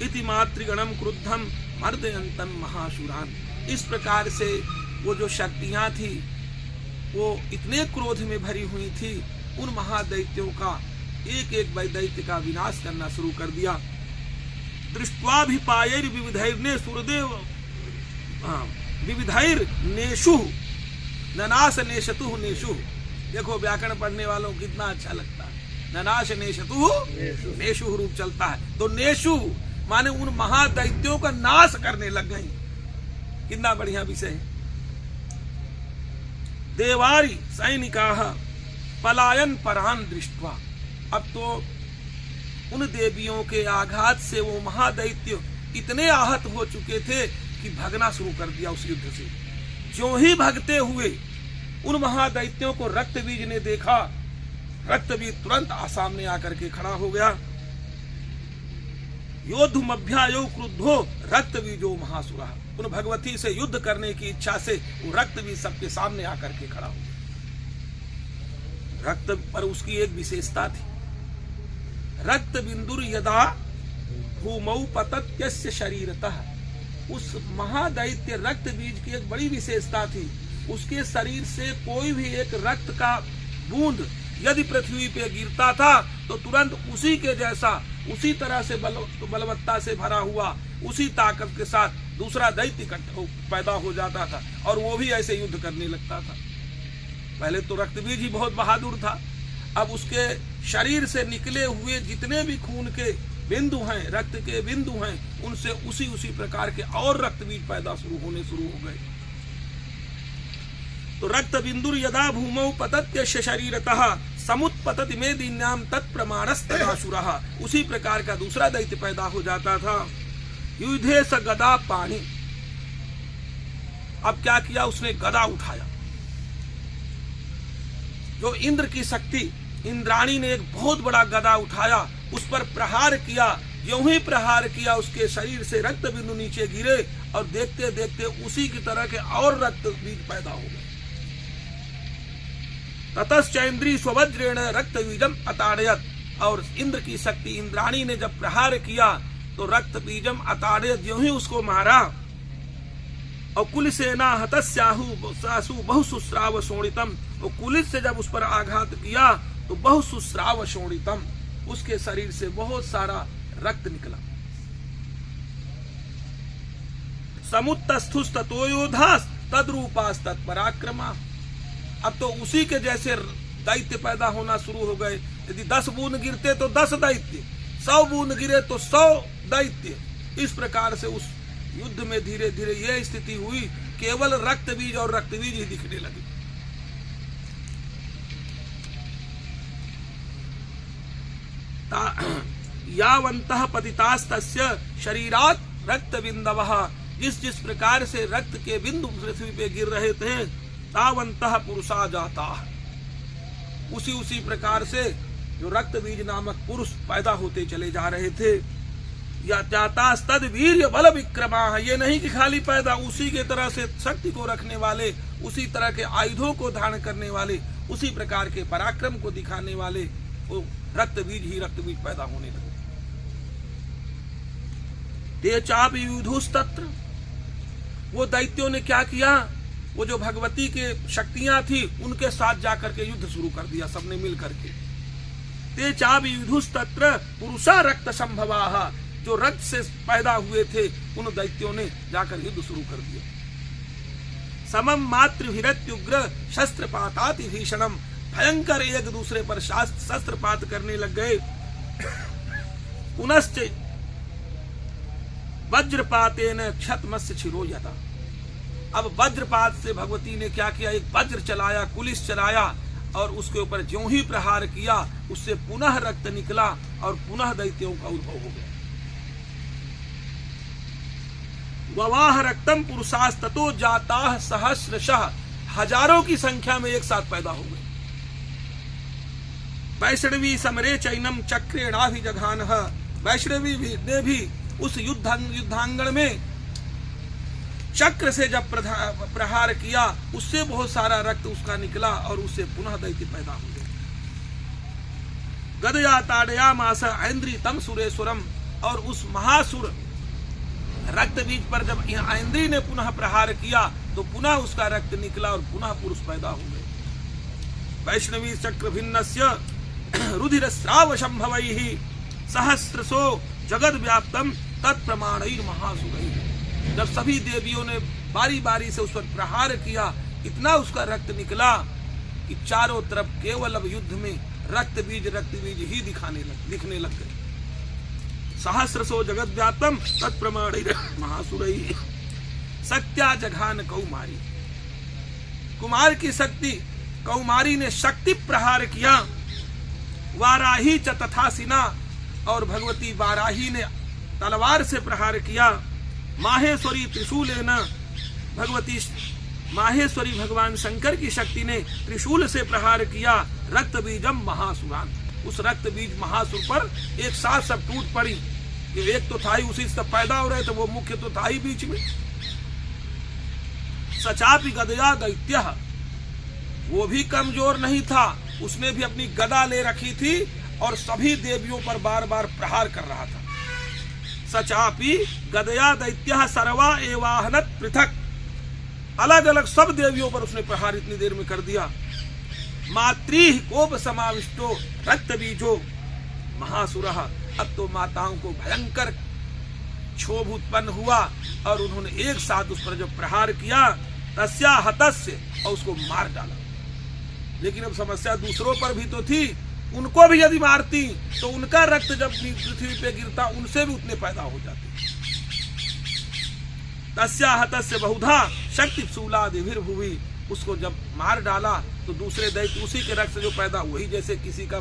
इति मातृगणम क्रुद्धम मर्दयन्तम महासुरान, इस प्रकार से वो जो शक्तियां थी वो इतने क्रोध में भरी हुई थी, उन महादैत्यों का एक एक दैत्य का विनाश करना शुरू कर दिया। दृष्ट्वाभिपायैर विविधैर्ने सुरदेव विविधैर नेशु ननाश नेशतु नेशु, देखो व्याकरण पढ़ने वालों को कितना अच्छा लगता है। ननाश नेशतु नेशु रूप चलता है, तो नेशु माने उन महादैत्यों का नाश करने लग गई। कितना बढ़िया विषय है। देवारी सैनिकाः पलायन परान दृष्ट्वा। अब तो उन देवियों के आघात से वो महादैत्य इतने आहत हो चुके थे कि भागना शुरू कर दिया उस युद्ध से। जो ही भागते हुए उन महादैत्यों को रक्तबीज ने देखा, रक्तबीज तुरंत सामने आकर के खड़ा हो गया। योद्धुमभ्यायो क्रुद्धो रक्तबीजो महासुरः। उन भगवती से युद्ध करने की इच्छा से वो रक्तबीज सबके सामने आकर के खड़ा हो गया। रक्त पर उसकी एक विशेषता थी, रक्त बिंदुर यदा भूमौ पतत्यस्य शरीरतः। उस महादैत्य रक्त बीज की एक बड़ी विशेषता थी, उसके शरीर से कोई भी एक रक्त का बूंद यदि पृथ्वी पे गिरता था तो तुरंत उसी के जैसा, उसी तरह से बलवत्ता से भरा हुआ, उसी ताकत के साथ दूसरा दैत्य पैदा हो जाता था और वो भी ऐसे युद्ध करने लगता था। पहले तो रक्तबीज ही बहुत बहादुर था, अब उसके शरीर से निकले हुए जितने भी खून के बिंदु हैं, रक्त के बिंदु हैं, उनसे उसी प्रकार के और रक्तबीज पैदा होने शुरू हो गए। तो रक्त बिंदुर यदा भूमौ पतत्यस्य शरीरतः समुत्पतति मेदिन्याम तत्प्रमाणस्तदासुरः। उसी प्रकार का दूसरा दैत्य पैदा हो जाता था। युद्धे स गदा पाणी। अब क्या किया उसने, गदा उठाया। जो इंद्र की शक्ति, इंद्राणी ने एक बहुत बड़ा गदा उठाया, उस पर प्रहार किया। यूं ही प्रहार किया उसके शरीर से रक्त बिंदु नीचे गिरे और देखते देखते उसी की तरह के और रक्त बीज पैदा हो गए। ततश्चैन्द्री स्ववज्रेण रक्त बीजम अताड़यत। और इंद्र की शक्ति इंद्राणी ने जब प्रहार किया तो रक्त बीजम अताड़यत, यूं ही उसको मारा। और कुलसेना हतस्याहु बहुसुस्राव शोणितम। और कुलिस से जब उस पर आघात किया तो बहुसुस्राव शोणितम, उसके शरीर से बहुत सारा रक्त निकला। समुत्तस्थुस्ततो योधास तद्रूपास तत्पराक्रमा। अब तो उसी के जैसे दैत्य पैदा होना शुरू हो गए। यदि 10 बूंद गिरते तो 10 दैत्य, 100 बूंद गिरे तो 100 दैत्य। इस प्रकार से उस युद्ध में धीरे धीरे यह स्थिति हुई, केवल रक्तबीज और रक्तबीज ही दिखने लगे। यावन्तः पतितास्तस्य शरीरात् रक्त बिंदवः। जिस प्रकार से रक्त के बिंदु पृथ्वी पे गिर रहे थे, तावन्तः पुरुषा जाता। उसी प्रकार से जो रक्त बीज नामक पुरुष पैदा होते चले जा रहे थे। या जाता तद वीर्य बल विक्रमा। ये नहीं कि खाली पैदा, उसी के तरह से शक्ति को रखने वाले, उसी तरह के आयुधों को धारण करने वाले, उसी प्रकार के पराक्रम को दिखाने वाले वो रक्त बीज पैदा होने लगे। ते चापि युधुस्तत्र। वो दैत्यों ने क्या किया, वो जो भगवती के शक्तियां थी उनके साथ जाकर के युद्ध शुरू कर दिया सबने मिल करके। ते चापि युधुस्तत्र पुरुषा रक्त संभवाः। जो रक्त से पैदा हुए थे उन दैत्यों ने जाकर युद्ध शुरू कर दिया। समम मातृभिरत्युग्र शस्त्रपाताति भीषणम। भयंकर एक दूसरे पर शस्त्रपात करने लग गए। पुनश्च वज्रपातेन क्षतमस्य छिरोयता। अब वज्रपात से भगवती ने क्या किया, एक वज्र चलाया, कुलिस चलाया और उसके ऊपर ज्यों ही प्रहार किया उससे पुनः रक्त निकला और पुनः दैत्यों का उद्भव हो गया। ववाह रक्तम पुरुषास्ततो जाताः सहस्रशः। हजारों की संख्या में एक साथ पैदा हो गए। वैष्णवी समरे चैनम चक्रेणाभिजघानः। वैष्णवी ने भी उस युद्धांगण में चक्र से जब प्रहार किया उससे बहुत सारा रक्त उसका निकला और उससे पुनः दैत्य पैदा हो गए। गदया ताड़यामास ऐन्द्री तम सुरेश्वरम। और उस महासुर रक्त बीज पर जब ऐन्द्री ने पुनः प्रहार किया तो पुनः उसका रक्त निकला और पुनः पुरुष पैदा हो गए। वैष्णवी चक्र भिन्नस्य रुधिर स्राव संभवैः सहस्रसो जगद व्याप्तम तत्प्रमाणैर महासुरैः। जब सभी देवियों ने बारी बारी से उस पर प्रहार किया, इतना उसका रक्त निकला कि चारों तरफ केवल अब युद्ध में रक्त बीज ही दिखने लग गए। सहस्रसो जगद व्याप्तम तत्प्रमाणैर महासुरैः। शक्त्या जघान कौमारी। कुमार की शक्ति, कौमारी ने शक्ति प्रहार किया। वाराही च तथासिना, और भगवती वाराही ने तलवार से प्रहार किया। माहेश्वरी त्रिशूलेन, भगवती माहेश्वरी भगवान शंकर की शक्ति ने त्रिशूल से प्रहार किया। रक्त बीजम महासुरान, उस रक्त बीज महासुर पर एक साथ सब टूट पड़ी। एक तो था ही, उसी से पैदा हो रहे थे, वो मुख्य तो था ही बीच में। सचापि गदया दैत्य, वो भी कमजोर नहीं था, उसने भी अपनी गदा ले रखी थी और सभी देवियों पर बार बार प्रहार कर रहा था। सचापि गदया दैत्य सर्वा एवाहनत पृथक, अलग अलग सब देवियों पर उसने प्रहार इतनी देर में कर दिया। मातृ कोप समाविष्टो रक्त बीजो महासुरः, अब तो माताओं को भयंकर क्षोभ उत्पन्न हुआ और उन्होंने एक साथ उस पर जब प्रहार किया, तस्या हतस्य, और उसको मार डाला। लेकिन अब समस्या दूसरों पर भी तो थी, उनको भी यदि मारती तो उनका रक्त जब पृथ्वी पे गिरता उनसे भी उतने पैदा हो जाते। तस्या हतस्य बहुधा शक्ति शूलादिभिर्भुवि, उसको जब मार डाला तो दूसरे दैत्य उसी के रक्त से जो पैदा, वही जैसे किसी का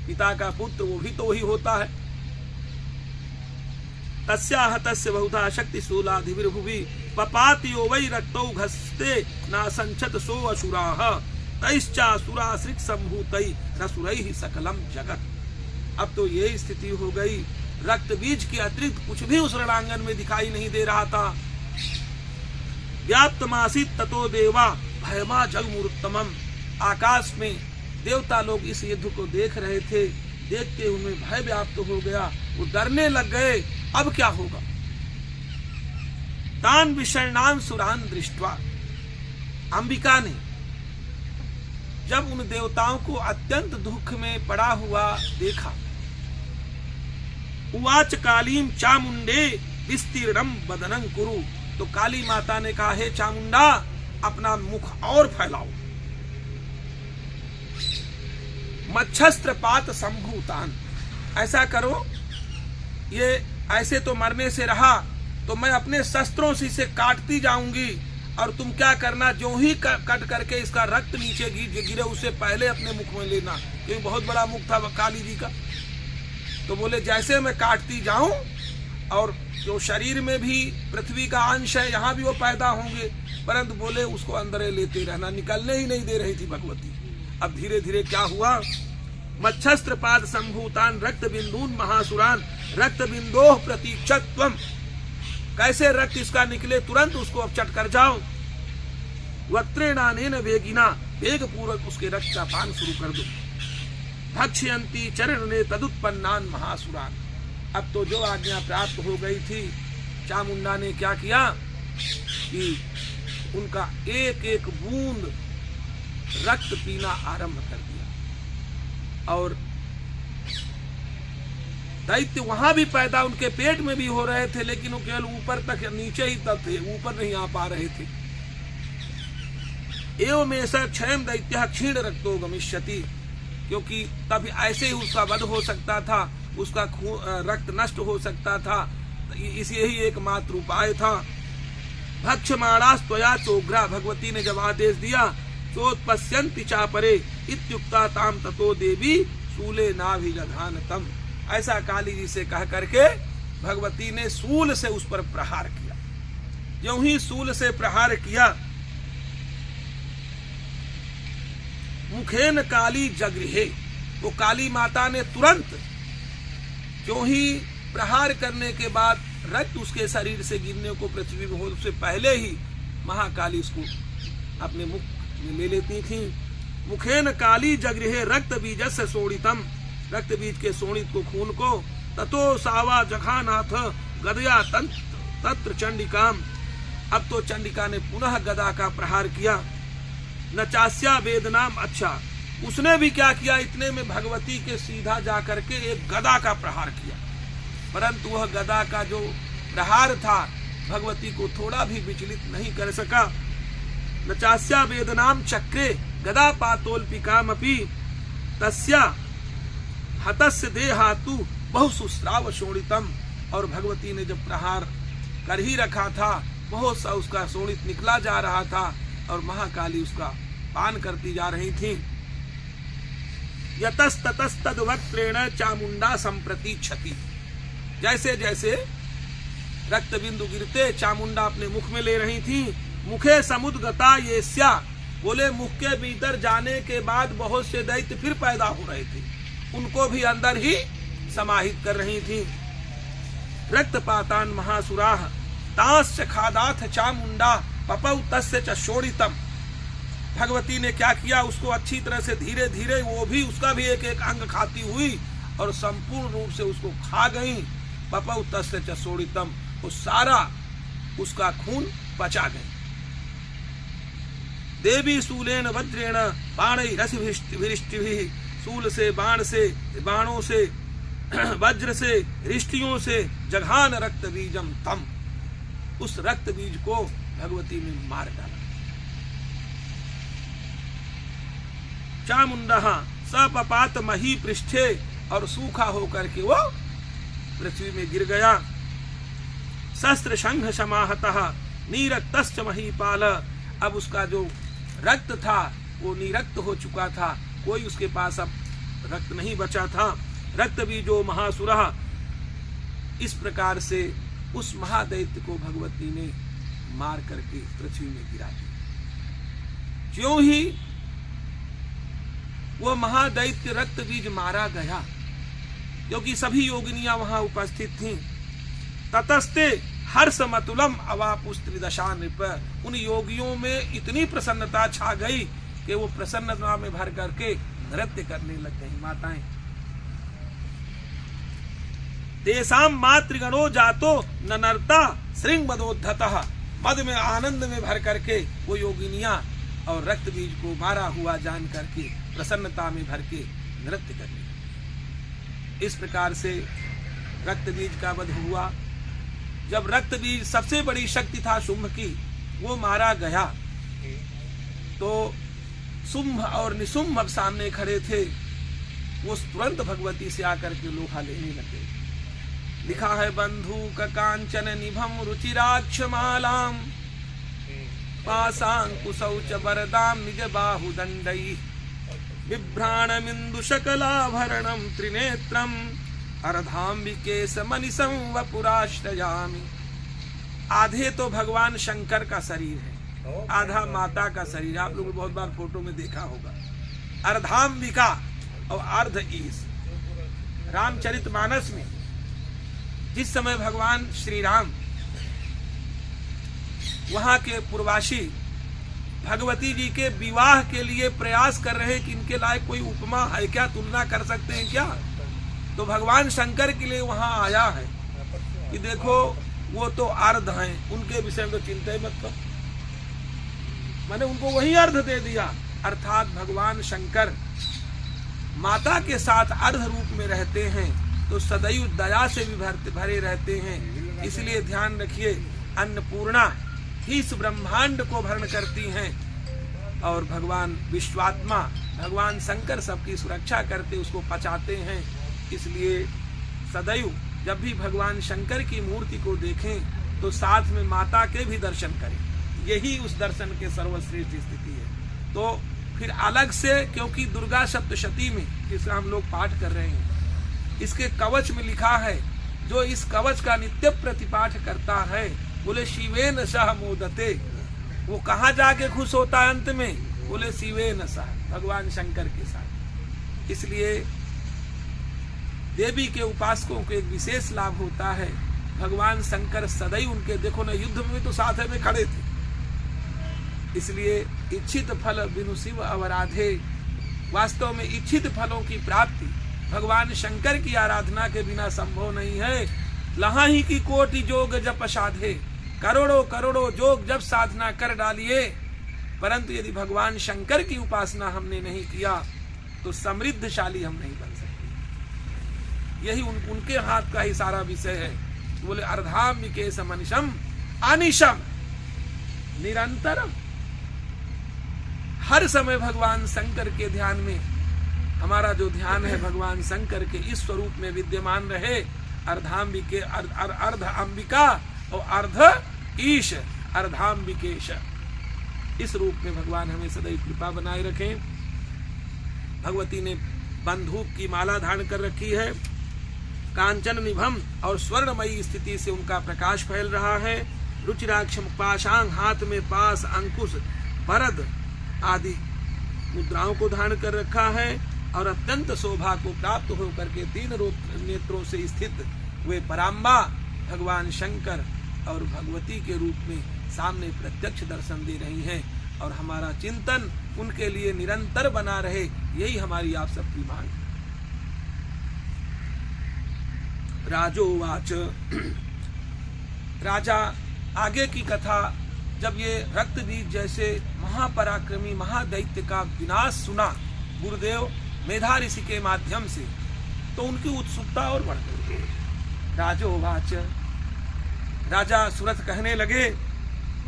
पिता का पुत्र, वो भी तो वही होता है। तस्या हतस्य बहुधा शक्ति शूलादिभिर्भुवि पपातियो वै रक्तौ घस्ते नासंचत सो असुराः तैश्चासुराश्रिक संभूतै रसुरैः सकलम जगत। अब तो यही स्थिति हो गई, रक्त बीज के अतिरिक्त कुछ भी उस रणांगन में दिखाई नहीं दे रहा था। व्याप्तमासीत ततो देवा भयमा जगमुरुत्तमम, आकाश में देवता लोग इस युद्ध को देख रहे थे, देखते हुए भय व्याप्त हो गया, वो डरने लग गए, अब क्या होगा। तान विषण्णान सुरान दृष्ट्वा, अंबिका ने जब उन देवताओं को अत्यंत दुख में पड़ा हुआ देखा, उवाच कालीम चामुंडे विस्तीर्णम बदनं कुरु, तो काली माता ने कहा, हे चामुंडा अपना मुख और फैलाओ। मच्छस्त्रपात संभूतान, ऐसा करो, ये ऐसे तो मरने से रहा तो मैं अपने शस्त्रों से इसे काटती जाऊंगी, और तुम क्या करना, जो ही कट करके इसका रक्त नीचे गिरे उससे पहले अपने मुख में लेना, क्योंकि बहुत बड़ा मुख था काली जी का। तो बोले जैसे मैं काटती जाऊं, और जो शरीर में भी पृथ्वी का अंश है, यहाँ भी वो पैदा होंगे, परंतु बोले उसको अंदर लेते रहना, निकलने ही नहीं दे रही थी भगवती। अब धीरे धीरे क्या हुआ, मच्छस्त्रपाद संभूतान रक्त बिंदून महासुरान रक्त बिंदोह प्रतीक्षत्वम, कैसे रक्त इसका निकले तुरंत उसको अब चट कर जाओ। वक्त्रेणानेन वेगिना, वेग पूर्वक उसके रक्त का पान शुरू कर दो। भक्ष्यंती चरण ने तदुत्पन्नान महासुरान, अब तो जो आज्ञा प्राप्त हो गई थी, चामुंडा ने क्या किया कि उनका एक एक बूंद रक्त पीना आरंभ कर दिया। और दैत्य वहां भी पैदा उनके पेट में भी हो रहे थे, लेकिन वो केवल ऊपर तक, नीचे ही तक थे, ऊपर नहीं आ पा रहे थे। एवं ऐसा क्षयम दैत्य क्षीण रक्तो गमिष्यति, क्योंकि तभी ऐसे ही उसका वध हो सकता था, उसका रक्त नष्ट हो सकता था, इस यही एकमात्र उपाय था। भक्षमाणास्त्वया चोग्रा, भगवती ने जब आदेश दिया, चोत्पश्यन्ति चापरे इत्युक्ता ताम ततो देवी शूले नाभिजघानतम, ऐसा काली जी से कह करके भगवती ने सूल से उस पर प्रहार किया। यूं ही सूल से प्रहार किया, मुखेन काली जगृहे, वो काली माता ने तुरंत क्यों ही प्रहार करने के बाद रक्त उसके शरीर से गिरने को पृथ्वी में हो, उससे पहले ही महाकाली उसको अपने मुख में ले लेती थी। मुखेन काली जगृहे रक्त बीजस्य शोणितम, रक्त बीज के शोणित को, खून को, ततो सावा जघानाथ गदया तत्र चंडिकाम, अब तो चंडिका ने पुनः गदा का प्रहार किया। न चास्या वेदनाम, अच्छा उसने भी क्या किया, इतने में भगवती के सीधा जाकर के एक गदा का प्रहार किया, परंतु वह गदा का जो प्रहार था भगवती को थोड़ा भी विचलित नहीं कर सका। न चास्या वेदनाम चक्रे गदा पातोल्पिकाम अपि तस्या हतस्य देहातु बहुसुस्राव शोणितम, और भगवती ने जब प्रहार कर ही रखा था बहुत सा उसका शोणित निकला जा रहा था और महाकाली उसका पान करती जा रही थी। यतस्ततस्तद्वक्त्रेण चामुंडा संप्रति क्षति, जैसे जैसे रक्त बिंदु गिरते चामुंडा अपने मुख में ले रही थी। मुखे समुद्गता ये स्या, बोले मुख के भीतर जाने के बाद बहुत से दैत्य फिर पैदा हो रहे थे, उनको भी अंदर ही समाहित कर रही थी। रक्तपातान महासुराः तांश्च खादाथ चामुंडा पपौ तस्य च शोणितम। भगवती ने क्या किया, उसको अच्छी तरह से धीरे धीरे वो भी उसका भी एक एक अंग खाती हुई और संपूर्ण रूप से उसको खा गई। पपौ तस्य च शोणितम, वो सारा उसका खून पचा गई। देवी शूलेन वज्रेण बाणैरसिभिरिष्टिभिः, शूल से बाण से बाणों से वज्र से रिष्टियों से जघान रक्त बीजम तम, उस रक्त बीज को भगवती ने मार डाला। चामुंडः सपपात मही पृष्ठे, और सूखा होकर के वो पृथ्वी में गिर गया। शस्त्र शंख समाहतः नीरक्तश्च महीपाल, अब उसका जो रक्त था वो निरक्त हो चुका था, कोई उसके पास अब रक्त नहीं बचा था। रक्त बीजो महासुरः, इस प्रकार से उस महादैत्य को भगवती ने मार करके पृथ्वी में गिरा दिया। ज्यों ही वो महादैत्य रक्त बीज मारा गया, क्योंकि सभी योगिनियां वहां उपस्थित थीं, ततस्ते हर्षमतुलम अवापुस्त्रिदशा नृप, उन योगियों में इतनी प्रसन्नता छा गई कि वो प्रसन्नता में भर करके नृत्य करने लग गई माताएं। तेसाम मातृगणो जातो ननर्ता श्रृंग मदोद्धतः, मद में आनंद में भर करके वो योगिनियां और रक्त बीज को मारा हुआ जान करके प्रसन्नता में भर के नृत्य करने। इस प्रकार से रक्त बीज का वध हुआ। जब रक्त बीज सबसे बड़ी शक्ति था शुंभ की, वो मारा गया तो शुंभ और निशुंभ सामने खड़े थे, वो तुरंत भगवती से आकर के लोहा लेने लगे। लिखा है बंधुक कांचन निभम रुचिराक्षमालाम पाशांकुशौ च वरदाम निज बाहुदंडई बिभ्राणमिन्दु शकलाभरणम त्रिनेत्रम अर्धाम्बिके समनिसं वपुराश्रयामि। आधे तो भगवान शंकर का शरीर है, आधा माता का शरीर। आप लोग बहुत बार फोटो में देखा होगा। अर्धाम्बिका और अर्ध ईश। रामचरितमानस में जिस समय भगवान श्री राम वहां के पूर्वासी भगवती जी के विवाह के लिए प्रयास कर रहे कि इनके लायक कोई उपमा है क्या, तुलना कर सकते हैं क्या, तो भगवान शंकर के लिए वहां आया है कि देखो वो तो अर्ध हैं, उनके विषय में तो चिंता ही मत करो। मैंने उनको वही अर्ध दे दिया, अर्थात भगवान शंकर माता के साथ अर्ध रूप में रहते हैं तो सदैव दया से भी भरे रहते हैं। इसलिए ध्यान रखिए, अन्नपूर्णा ही इस ब्रह्मांड को भरण करती हैं और भगवान विश्वात्मा भगवान शंकर सबकी सुरक्षा करते उसको पचाते हैं। इसलिए सदैव जब भी भगवान शंकर की मूर्ति को देखें तो साथ में माता के भी दर्शन करें, यही उस दर्शन के सर्वश्रेष्ठ स्थिति है। तो फिर अलग से, क्योंकि दुर्गा सप्तशती में जिसका हम लोग पाठ कर रहे हैं, इसके कवच में लिखा है, जो इस कवच का नित्य प्रतिपाठ करता है, बोले शिवेन सह मोदते, वो कहाँ जाके खुश होता है अंत में, बोले शिवेन सह, भगवान शंकर के साथ। इसलिए देवी के उपासकों को एक विशेष लाभ होता है। भगवान शंकर सदैव उनके, देखो ना युद्ध में तो साथ में खड़े थे। इसलिए इच्छित फल बिनु शिव अवराधे, वास्तव में इच्छित फलों की प्राप्ति भगवान शंकर की आराधना के बिना संभव नहीं है। लहा ही की कोटि जोग जप साधे, करोड़ों करोड़ों जोग जब साधना कर डालिए, परंतु यदि भगवान शंकर की उपासना हमने नहीं किया तो समृद्धशाली हम नहीं बन सकते। यही उनके हाथ का ही सारा विषय है। बोले अर्धाम्बिके समनिशम अनिशम, निरंतरम, हर समय भगवान शंकर के ध्यान में हमारा जो ध्यान है भगवान शंकर के इस स्वरूप में विद्यमान रहे। अर्धाम्बिके, अर्ध अंबिका और अर्ध ईश, अर्धाम्बिकेश। इस रूप में भगवान हमें सदैव कृपा बनाए रखें। भगवती ने बंदूक की माला धारण कर रखी है, कांचन निभम और स्वर्णमयी स्थिति से उनका प्रकाश फैल रहा है। रुचिराक्ष पाशांग, हाथ में पास, अंकुश, वरद आदि मुद्राओं को धारण कर रखा है और अत्यंत शोभा को प्राप्त होकर के 3 नेत्रों से स्थित वे पराम्बा भगवान शंकर और भगवती के रूप में सामने प्रत्यक्ष दर्शन दे रही हैं और हमारा चिंतन उनके लिए निरंतर बना रहे, यही हमारी आप सबकी मांग है। राजोवाच, राजा आगे की कथा जब ये रक्त बीज जैसे महापराक्रमी महादैत्य का विनाश सुना गुरुदेव मेधा ऋषि के माध्यम से, तो उनकी उत्सुकता और बढ़ गई। राजोवाच, राजा सुरथ कहने लगे,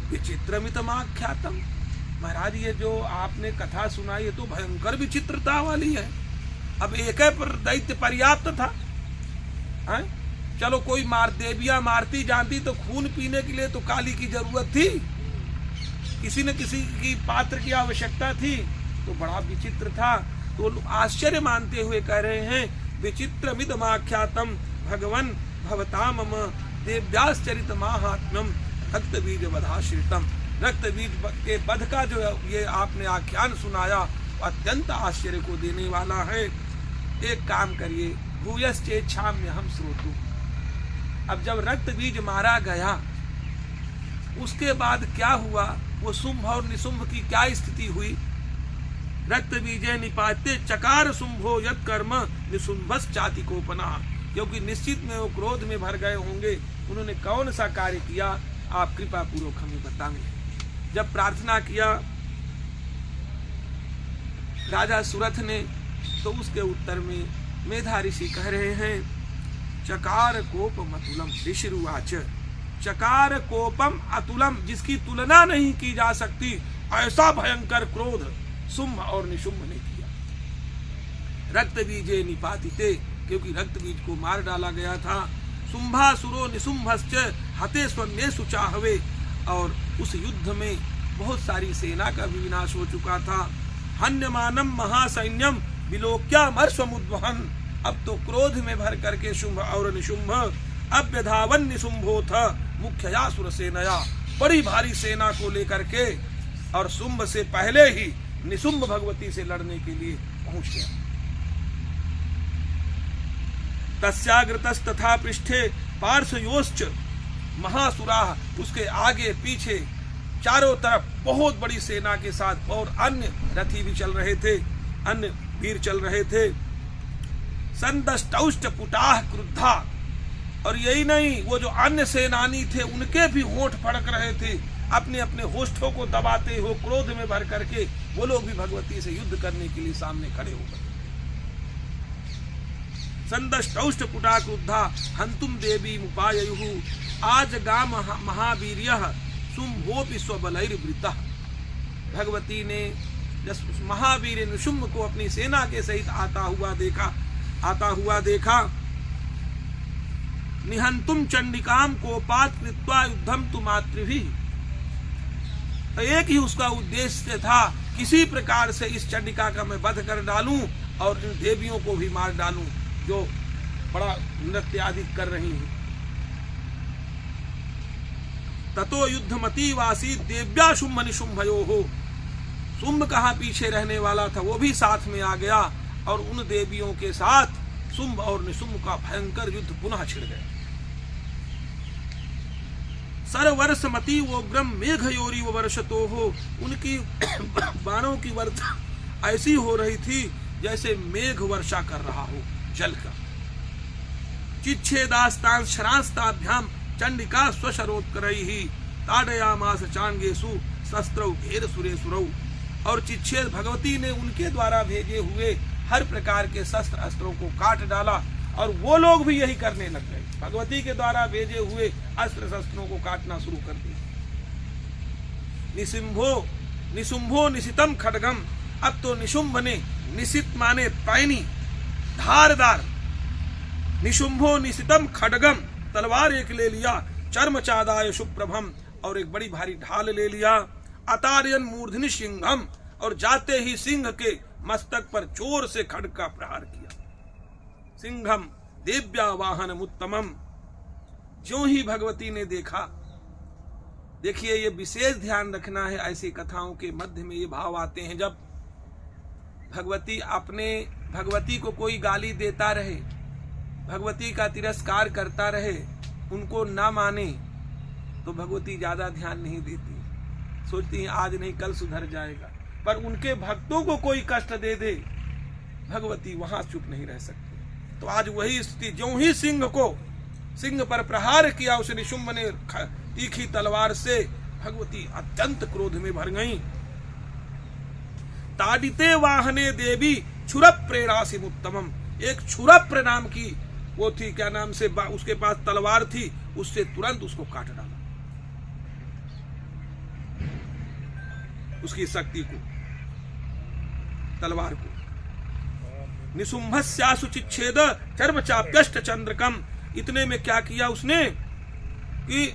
विचित्रमितमाख्यातम, महाराज ये जो आपने कथा सुनाई ये तो भयंकर विचित्रता वाली है। अब एक पर दैत्य पर्याप्त था। चलो कोई देवियां मारती जानती तो खून पीने के लिए तो काली की जरूरत थी, किसी न किसी की पात्र की आवश्यकता थी, तो बड़ा विचित्र था। तो आश्चर्य मानते हुए कह रहे हैं, विचित्रमिदमाख्यातम भगवन भवता मम देव्याश्चरित माहात्म्यम रक्त बीज वधाश्रितम। रक्त बीज के वध का जो ये आपने आख्यान सुनाया अत्यंत आश्चर्य को देने वाला है। एक काम करिए, भूयश्चेच्छाम्य हम श्रोतु। अब जब रक्त बीज मारा गया उसके बाद क्या हुआ, वो शुंभ और निशुंभ की क्या स्थिति हुई। रक्त बीजे निपाते चकार शुंभो यत् कर्म निशुंभस चाति कोपना, क्योंकि निश्चित में वो क्रोध में भर गए होंगे। उन्होंने कौन सा कार्य किया, आप कृपा पूर्वक हमें बताएंगे। जब प्रार्थना किया राजा सुरथ ने, तो उसके उत्तर में मेधा ऋषि कह रहे हैं, चकार कोपम अतुलम। ऋषिरुवाच, चकार कोपम अतुलम, जिसकी तुलना नहीं की जा सकती, ऐसा भयंकर क्रोध शुंभ और निशुंभ ने किया। रक्त बीजे निपातिते, क्योंकि रक्त बीज को मार डाला गया था। शुंभासुरो निशुंभश्च हते स्वन्येषु चाहवे, और उस युद्ध में बहुत सारी सेना का भी विनाश हो चुका था। हन्यमानम महासैन्यम विलोक्यामर्षमुद्वहन्, अब तो क्रोध में भर करके शुंभ और निशुंभ अभ्यधावन निशुंभोथ मुख्यया सुरसेनया, बड़ी भारी सेना को लेकर के, और शुंभ से पहले ही निशुंभ भगवती से लड़ने के लिए पहुंच गया। तस्याग्रतस् तथा पृष्ठे पार्श्वयोश्च महासुराः, उसके आगे पीछे चारों तरफ बहुत बड़ी सेना के साथ और अन्य रथी भी चल रहे थे, अन्य वीर चल रहे थे। संदष्टौष्ट पुटाः क्रुद्धा, और यही नहीं, वो जो अन्य सेनानी थे उनके भी होंठ फड़क रहे थे, अपने अपने होठों को दबाते हो क्रोध में भर करके वो लोग भी भगवती से युद्ध करने के लिए सामने खड़े हो गए। संदष्टौष्ट पुटा क्रुद्धा हंतुम देवी मुपाययुः आज गाम महावीर्यः शुंभोपि स्वबलैर्वृतः। भगवती ने जब महावीर निशुंभ को अपनी सेना के सहित आता हुआ देखा, निहंतुम चंडिकाम कोपात कृत्वा युद्धम तु मातृभिः, एक ही उसका उद्देश्य था, किसी प्रकार से इस चंडिका का मैं वध कर डालूं और इन देवियों को भी मार डालूं जो बड़ा नृत्य आदि कर रही हैं। ततो युद्धमती वासी देव्या शुंभ निशुंभयोः, शुंभ कहाँ पीछे रहने वाला था वो भी साथ में आ गया, और उन देवियों के साथ शुंभ और निशुंभ का भयंकर युद्ध पुनः छिड़ गया। सरवर्षमती वोग्रम मेघयोरी वर्षतो हो, उनकी बाणों की वर्षा ऐसी हो रही थी जैसे मेघ वर्षा कर रहा हो जल का। चिच्छेदास्तान शरास्ताभ्याम चंडिका स्वशरोत्करैः ताडयामास चांगेषु शस्त्रौ घेर सुरेसुरौ, और चिच्छेद भगवती ने उनके द्वारा भेजे हुए हर प्रकार के शस्त्र अस्त्रों को काट डाला, और वो लोग भी यही करने लग गए, भगवती के द्वारा भेजे हुए अस्त्र शस्त्रों को काटना शुरू कर दिया। निशुंभो निशितम खड्गम, अब तो निशुंभ ने, निशित माने पैनी धारदार, निशुंभो निशितम खड्गम तलवार एक ले लिया, चर्म चादाय सुप्रभम, और एक बड़ी भारी ढाल ले लिया। अतार्यन मूर्धनि सिंहम, और जाते ही सिंह के मस्तक पर जोर से खड्ग का प्रहार किया। सिंहम देव्या वाहन उत्तमम। ज्यों ही भगवती ने देखा, देखिए ये विशेष ध्यान रखना है, ऐसी कथाओं के मध्य में ये भाव आते हैं जब भगवती को कोई गाली देता रहे, भगवती का तिरस्कार करता रहे, उनको ना माने, तो भगवती ज्यादा ध्यान नहीं देती, सोचती है आज नहीं कल सुधर जाएगा। पर उनके भक्तों को कोई कष्ट दे दे, भगवती वहां चुप नहीं रह सकती। तो आज वही स्थिति, ज्यों ही सिंह पर प्रहार किया उस निशुंभ ने तीखी तलवार से, भगवती अत्यंत क्रोध में भर गईं। ताडिते वाहने देवी छुरप प्रेणासी उत्तमम। एक छुरप्र नाम की वो थी, क्या नाम से, उसके पास तलवार थी, उससे तुरंत उसको काट डाला, उसकी शक्ति को, तलवार को। निशुंभस्यासु चिच्छेद चर्म चाप्यष्ट चंद्रकम। इतने में क्या किया उसने कि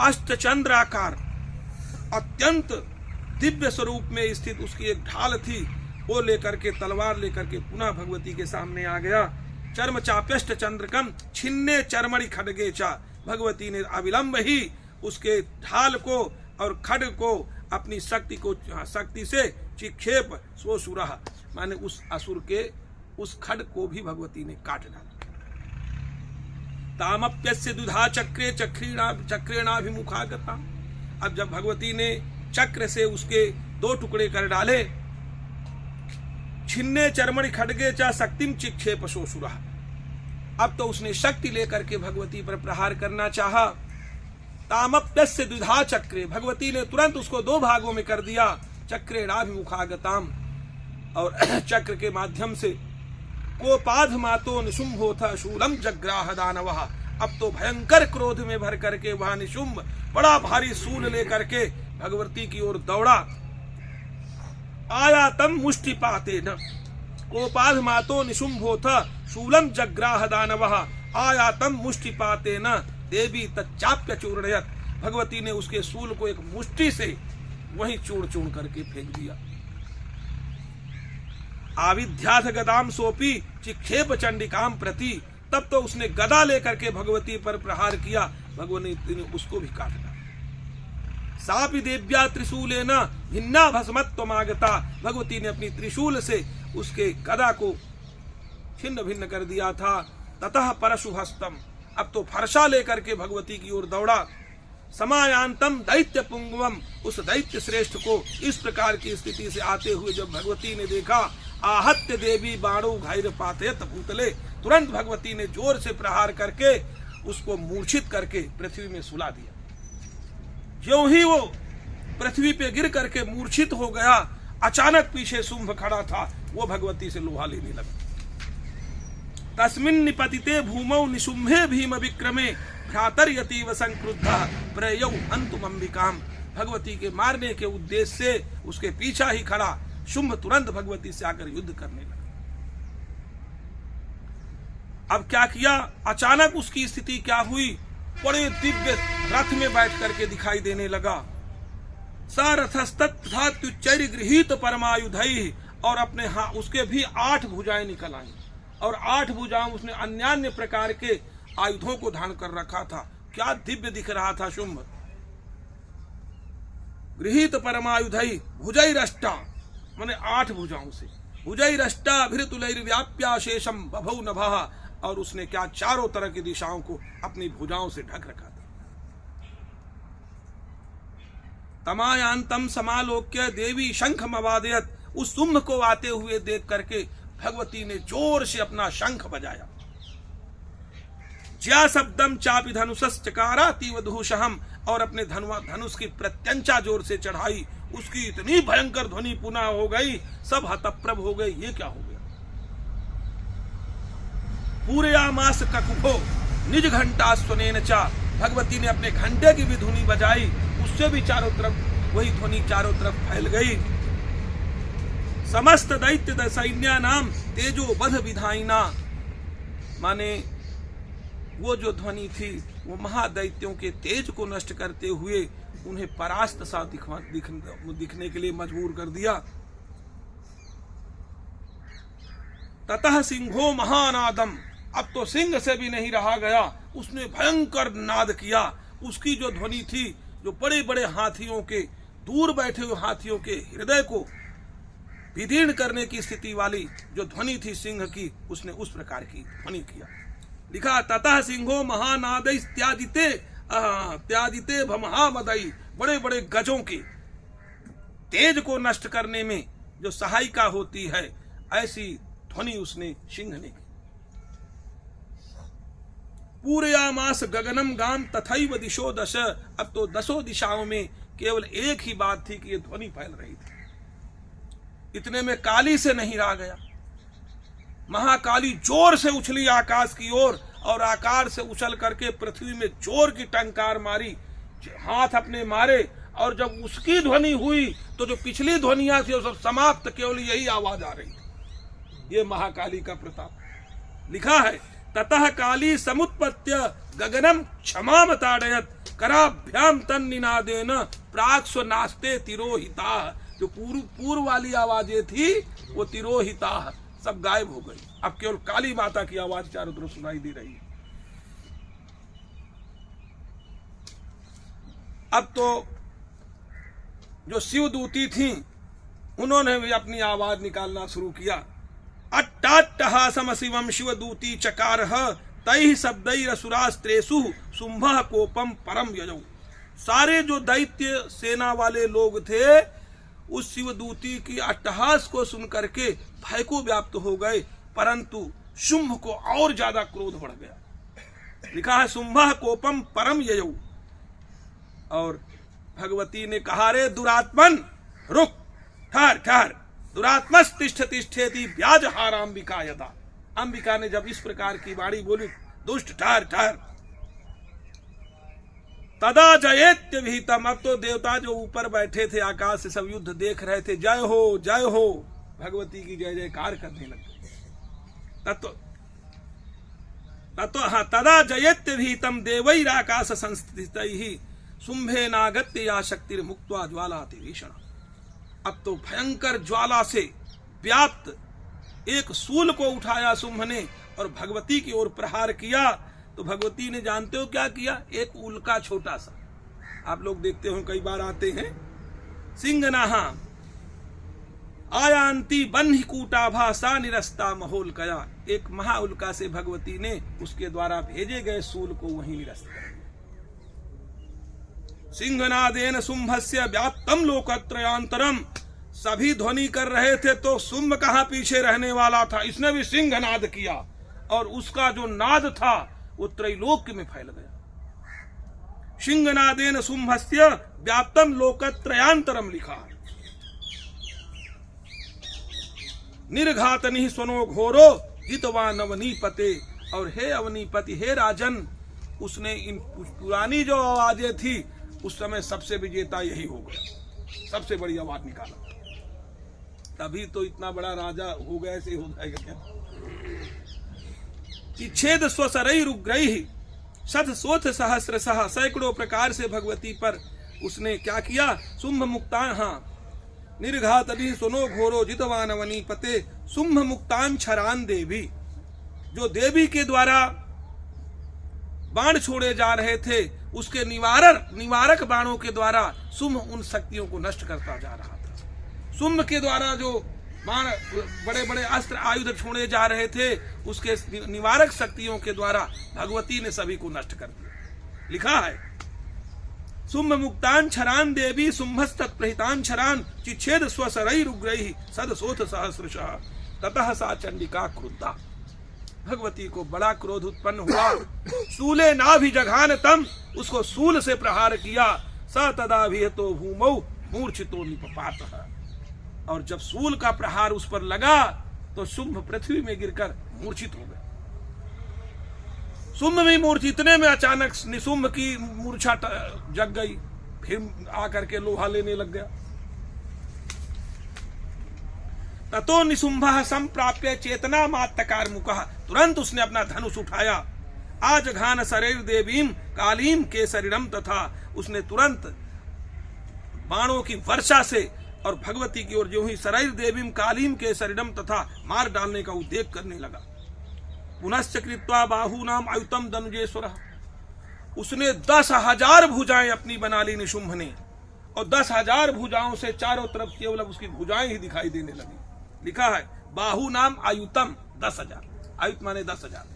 अष्टचंद्र आकार अत्यंत दिव्य स्वरूप में स्थित उसकी एक ढाल थी, वो लेकर के, तलवार लेकर के पुनः भगवती के सामने आ गया। चर्म चाप्यष्ट चंद्रकम छिन्ने चर्मणि खड्गे चा। भगवती ने अविलंब ही उसके ढाल को और खड्ग को अपनी शक्ति से चिक्षेप सोसुरः, माने उस असुर के उस खड्ग को भी भगवती ने काट डाला। तामप्यस्य दुधा चक्रे चक्रेणाभिमुखागता। अब जब भगवती ने चक्र से उसके 2 टुकड़े कर डाले, छिन्ने चर्मणि खड्गे चा शक्तिम चिक्षेप सोसुरः। अब तो उसने शक्ति लेकर के भगवती पर प्रहार करना चाहा। तामप्यस्य द्विधा चक्रे, भगवती ने तुरंत उसको 2 भागों में कर दिया। चक्रेणाभिमुखागताम, और चक्र के माध्यम से कोपाध मातो निशुंभोथ शूलम जग्राह दानवः। अब तो भयंकर क्रोध में भर करके वह निशुंभ बड़ा भारी शूल लेकर के भगवती की ओर दौड़ा। आयातम मुष्टिपाते न, कोपाध मातो निशुंभोथ शूलम जग्राह दानवः आयातम मुष्टिपाते न देवी तच्चाप्य चूर्णयत। भगवती ने उसके शूल को एक मुष्टि से वहीं चूर्ण करके फेंक दिया। आविध्याथ गदाम सोपी चिक्षेप चंडिकाम प्रति। तब तो उसने गदा लेकर के भगवती पर प्रहार किया, भगवती ने उसको भी काट डाला। सापि देव्या त्रिशूलेन भिन्ना भस्मत्वमागता। भगवती ने अपनी त्रिशूल से उसके गदा को छिन्न भिन्न कर दिया था। ततः परशुहस्तम, अब तो फरसा लेकर के भगवती की ओर दौड़ा। समायांतम दैत्य पुंगवम, उस दैत्य श्रेष्ठ को इस प्रकार की स्थिति से आते हुए जब भगवती ने देखा, आहत्य देवी बाणो घायर पातेत भूतले, तुरंत भगवती ने जोर से प्रहार करके उसको मूर्छित करके पृथ्वी में सुला दिया। ज्यों ही वो पृथ्वी पे गिर करके मूर्छित हो गया, अचानक पीछे शुंभ खड़ा था, वो भगवती से लोहा लेने लगा। तस्मिन् निपतिते भूमौ निशुंभे भीम विक्रमे भ्रातर यतीव संक्रुद्धः प्रयौ हन्तुम अंबिकाम। भगवती के मारने के उद्देश्य से उसके पीछा ही खड़ा शुंभ तुरंत भगवती से आकर युद्ध करने लगा। अब क्या किया, अचानक उसकी स्थिति क्या हुई, बड़े दिव्य रथ में बैठ करके दिखाई देने लगा। सरथस्तत्युच्चैर गृहीत परमायुधैः, और अपने उसके भी 8 भुजाएं निकल आई, और 8 भुजाओं उसने अन्यान्य प्रकार के आयुधों को धारण कर रखा था। क्या दिव्य दिख रहा था शुंभ। गृहीत परमायुधैः भुजैरष्टा, माने 8 भुजाओं से, भुजैरष्टा भृतुलैर्व्याप्या शेषम बभौ नभः, और उसने क्या चारों तरह की दिशाओं को अपनी भुजाओं से ढक रखा था। तमायांतम समालोक्य देवी शंखम अवादयत, उस शुंभ को आते हुए देख करके भगवती ने जोर से अपना शंख बजाया। ज्या शब्दम चापि धनुषश्चकारा तीव दुहुषहम, और अपने धनुष की प्रत्यंचा जोर से चढ़ाई, उसकी इतनी भयंकर ध्वनि पुनः हो गई, सब हतप्रभ हो गए, ये क्या हो गया। पूरयामास ककुभो निज घंटा स्वनेन चा, भगवती ने अपने घंटे की भी ध्वनि बजाई, उससे भी चारों तरफ वही ध्वनि चारों तरफ फैल गई। समस्त दैत्य सैन्या नाम तेजो बध विधाइना, माने वो जो ध्वनि थी वो महादैत्यों के तेज को नष्ट करते हुए उन्हें परास्त सा दिखने के लिए मजबूर कर दिया। ततः सिंहो महानादम, अब तो सिंह से भी नहीं रहा गया, उसने भयंकर नाद किया। उसकी जो ध्वनि थी, जो बड़े बड़े हाथियों के, दूर बैठे हुए हाथियों के हृदय को विदीर्ण करने की स्थिति वाली जो ध्वनि थी सिंह की, उसने उस प्रकार की ध्वनि किया। लिखा ततः सिंहो महानादै त्याजिते भमहामदई, बड़े बड़े गजों के तेज को नष्ट करने में जो सहायिका होती है, ऐसी ध्वनि उसने सिंह ने की। पूरयामास गगनम गाम तथैव दिशो दश, अब तो दसों दिशाओं में केवल एक ही बात थी कि ये ध्वनि फैल रही थी। इतने में काली से नहीं रह गया, महाकाली जोर से उछली आकाश की ओर और आकार से उछल करके पृथ्वी में जोर की टंकार मारी, हाथ अपने मारे, और जब उसकी ध्वनि हुई तो जो पिछली ध्वनियां थी वो सब समाप्त, केवल यही आवाज आ रही थी। ये महाकाली का प्रताप। लिखा है ततः काली समुत्पत्य गगनम क्षमाम ताड़यत कराभ्याम तन निनादेन प्राक्स्व नास्ते तिरोहिता। जो पूर्व वाली आवाजें थी वो तिरोहिता सब गायब हो गई, अब केवल काली माता की आवाज चारों तरफ सुनाई दे रही है। अब तो जो शिवदूती थी उन्होंने भी अपनी आवाज निकालना शुरू किया। अट्टाट्टहासम शिवम शिवदूती चकारह तैः शब्दैरसुरास्त्रेषु शुंभः कोपम परम यजौ। सारे जो दैत्य सेना वाले लोग थे उस शिवदूती की अट्टहास को सुन करके भय को व्याप्त हो गए, परंतु शुंभ को और ज्यादा क्रोध बढ़ गया। लिखा है शुंभः कोपम परम यजौ। और भगवती ने कहा, रे दुरात्मन रुक, ठहर ठहर, दुरात्मस तिष्ठ तिष्ठेति व्याज हाराम्बिका यदा। अंबिका ने जब इस प्रकार की वाणी बोली, दुष्ट ठहर ठहर, तदा जयेत्य भीतम। अब तो देवता जो ऊपर बैठे थे आकाश से सब युद्ध देख रहे थे, जय हो भगवती की जय जयकार करने लगे। तदा जयेत्य भीतम देवैराकाश संस्थितैः शुंभे नागत्य या शक्तिर मुक्त्वा ज्वालाति भीषण। अब तो भयंकर ज्वाला से व्याप्त एक सूल को उठाया शुंभ ने और भगवती की ओर प्रहार किया। तो भगवती ने जानते हो क्या किया, एक उल्का छोटा सा, आप लोग देखते हो कई बार आते हैं, सिंहनाहा आयांती बन्ही कूटाभा सा निरस्ता महोल कया। एक महा उल्का से भगवती ने उसके द्वारा भेजे गए सूल को वहीं निरस्त कर दिया। सिंहनादेन शुंभस्य व्याप्तम लोकत्रयांतरम। सभी ध्वनि कर रहे थे तो शुंभ कहां पीछे रहने वाला था, इसने भी सिंहनाद किया और उसका जो नाद था वो त्रैलोक्य में फैल गया। सिंहनादेन शुंभस्य व्याप्तम लोकत्रयांतरम लिखा है। निर्घातनि स्वनो घोरो जितवान अवनीपते। और हे अवनीपति, हे राजन, उसने इन पुरानी जो आवाजें थी उस समय सबसे विजेता यही हो गया, सबसे बड़ी आवाज निकाला। तभी तो इतना बड़ा राजा हो गया, ऐसे हो जाएगा क्या। छेद स्वसरई रुग्रही शत सोथ सहस्र सह। सैकड़ों प्रकार से भगवती पर उसने क्या किया, शुंभ मुक्तान, हाँ, निर्घातनि सुनो घोरो जितवान वनीपते शुंभ मुक्तान छरान देवी। जो देवी के द्वारा बाण छोड़े जा रहे थे उसके निवारक बाणों के द्वारा शुंभ उन शक्तियों को नष्ट करता जा रहा था। शुंभ के द्वारा जो बाण, बड़े बड़े अस्त्र आयुध छोड़े जा रहे थे, उसके निवारक शक्तियों के द्वारा भगवती ने सभी को नष्ट कर दिया। लिखा है शुंभ मुक्तान छरान देवी शुंभस्तत्प्रहितान छरान चिच्छेद स्वसरैरुग्रैः सदसोथ सहस्रशः। ततः सा चंडिका क्रुद्धा। भगवती को बड़ा क्रोध उत्पन्न हुआ। शूले नाभिजघान तम, उसको शूल से प्रहार किया। स तदाभिहतो भूमौ मूर्छितो निपपातः। और जब शूल का प्रहार उस पर लगा तो शुंभ पृथ्वी में गिरकर मूर्छित हो गया। शुंभ भी मूर्छित, इतने में अचानक निशुंभ की मूर्छा जग गई, फिर आकर के लोहा लेने लग गया। ततो निशुंभः संप्राप्य चेतना मात्तकार मुखः। तुरंत उसने अपना धनुष उठाया। आज घान शरीर देवीम कालीम के शरीरम तथा। उसने तुरंत बाणों की वर्षा से और भगवती की ओर जो ही शरीर देवीम कालीम के शरीरम तथा मार डालने का उद्योग करने लगा। पुनश्च कृत्वा बाहूनाम आयुतम धनुजेश्वर, उसने 10,000 भुजाएं अपनी बना ली निशुंभ ने, और 10,000 भुजाओं से चारों तरफ केवल उसकी भुजाएं ही दिखाई देने लगी। लिखा है बाहु नाम आयुतम 10,000, आयुत माने 10,000।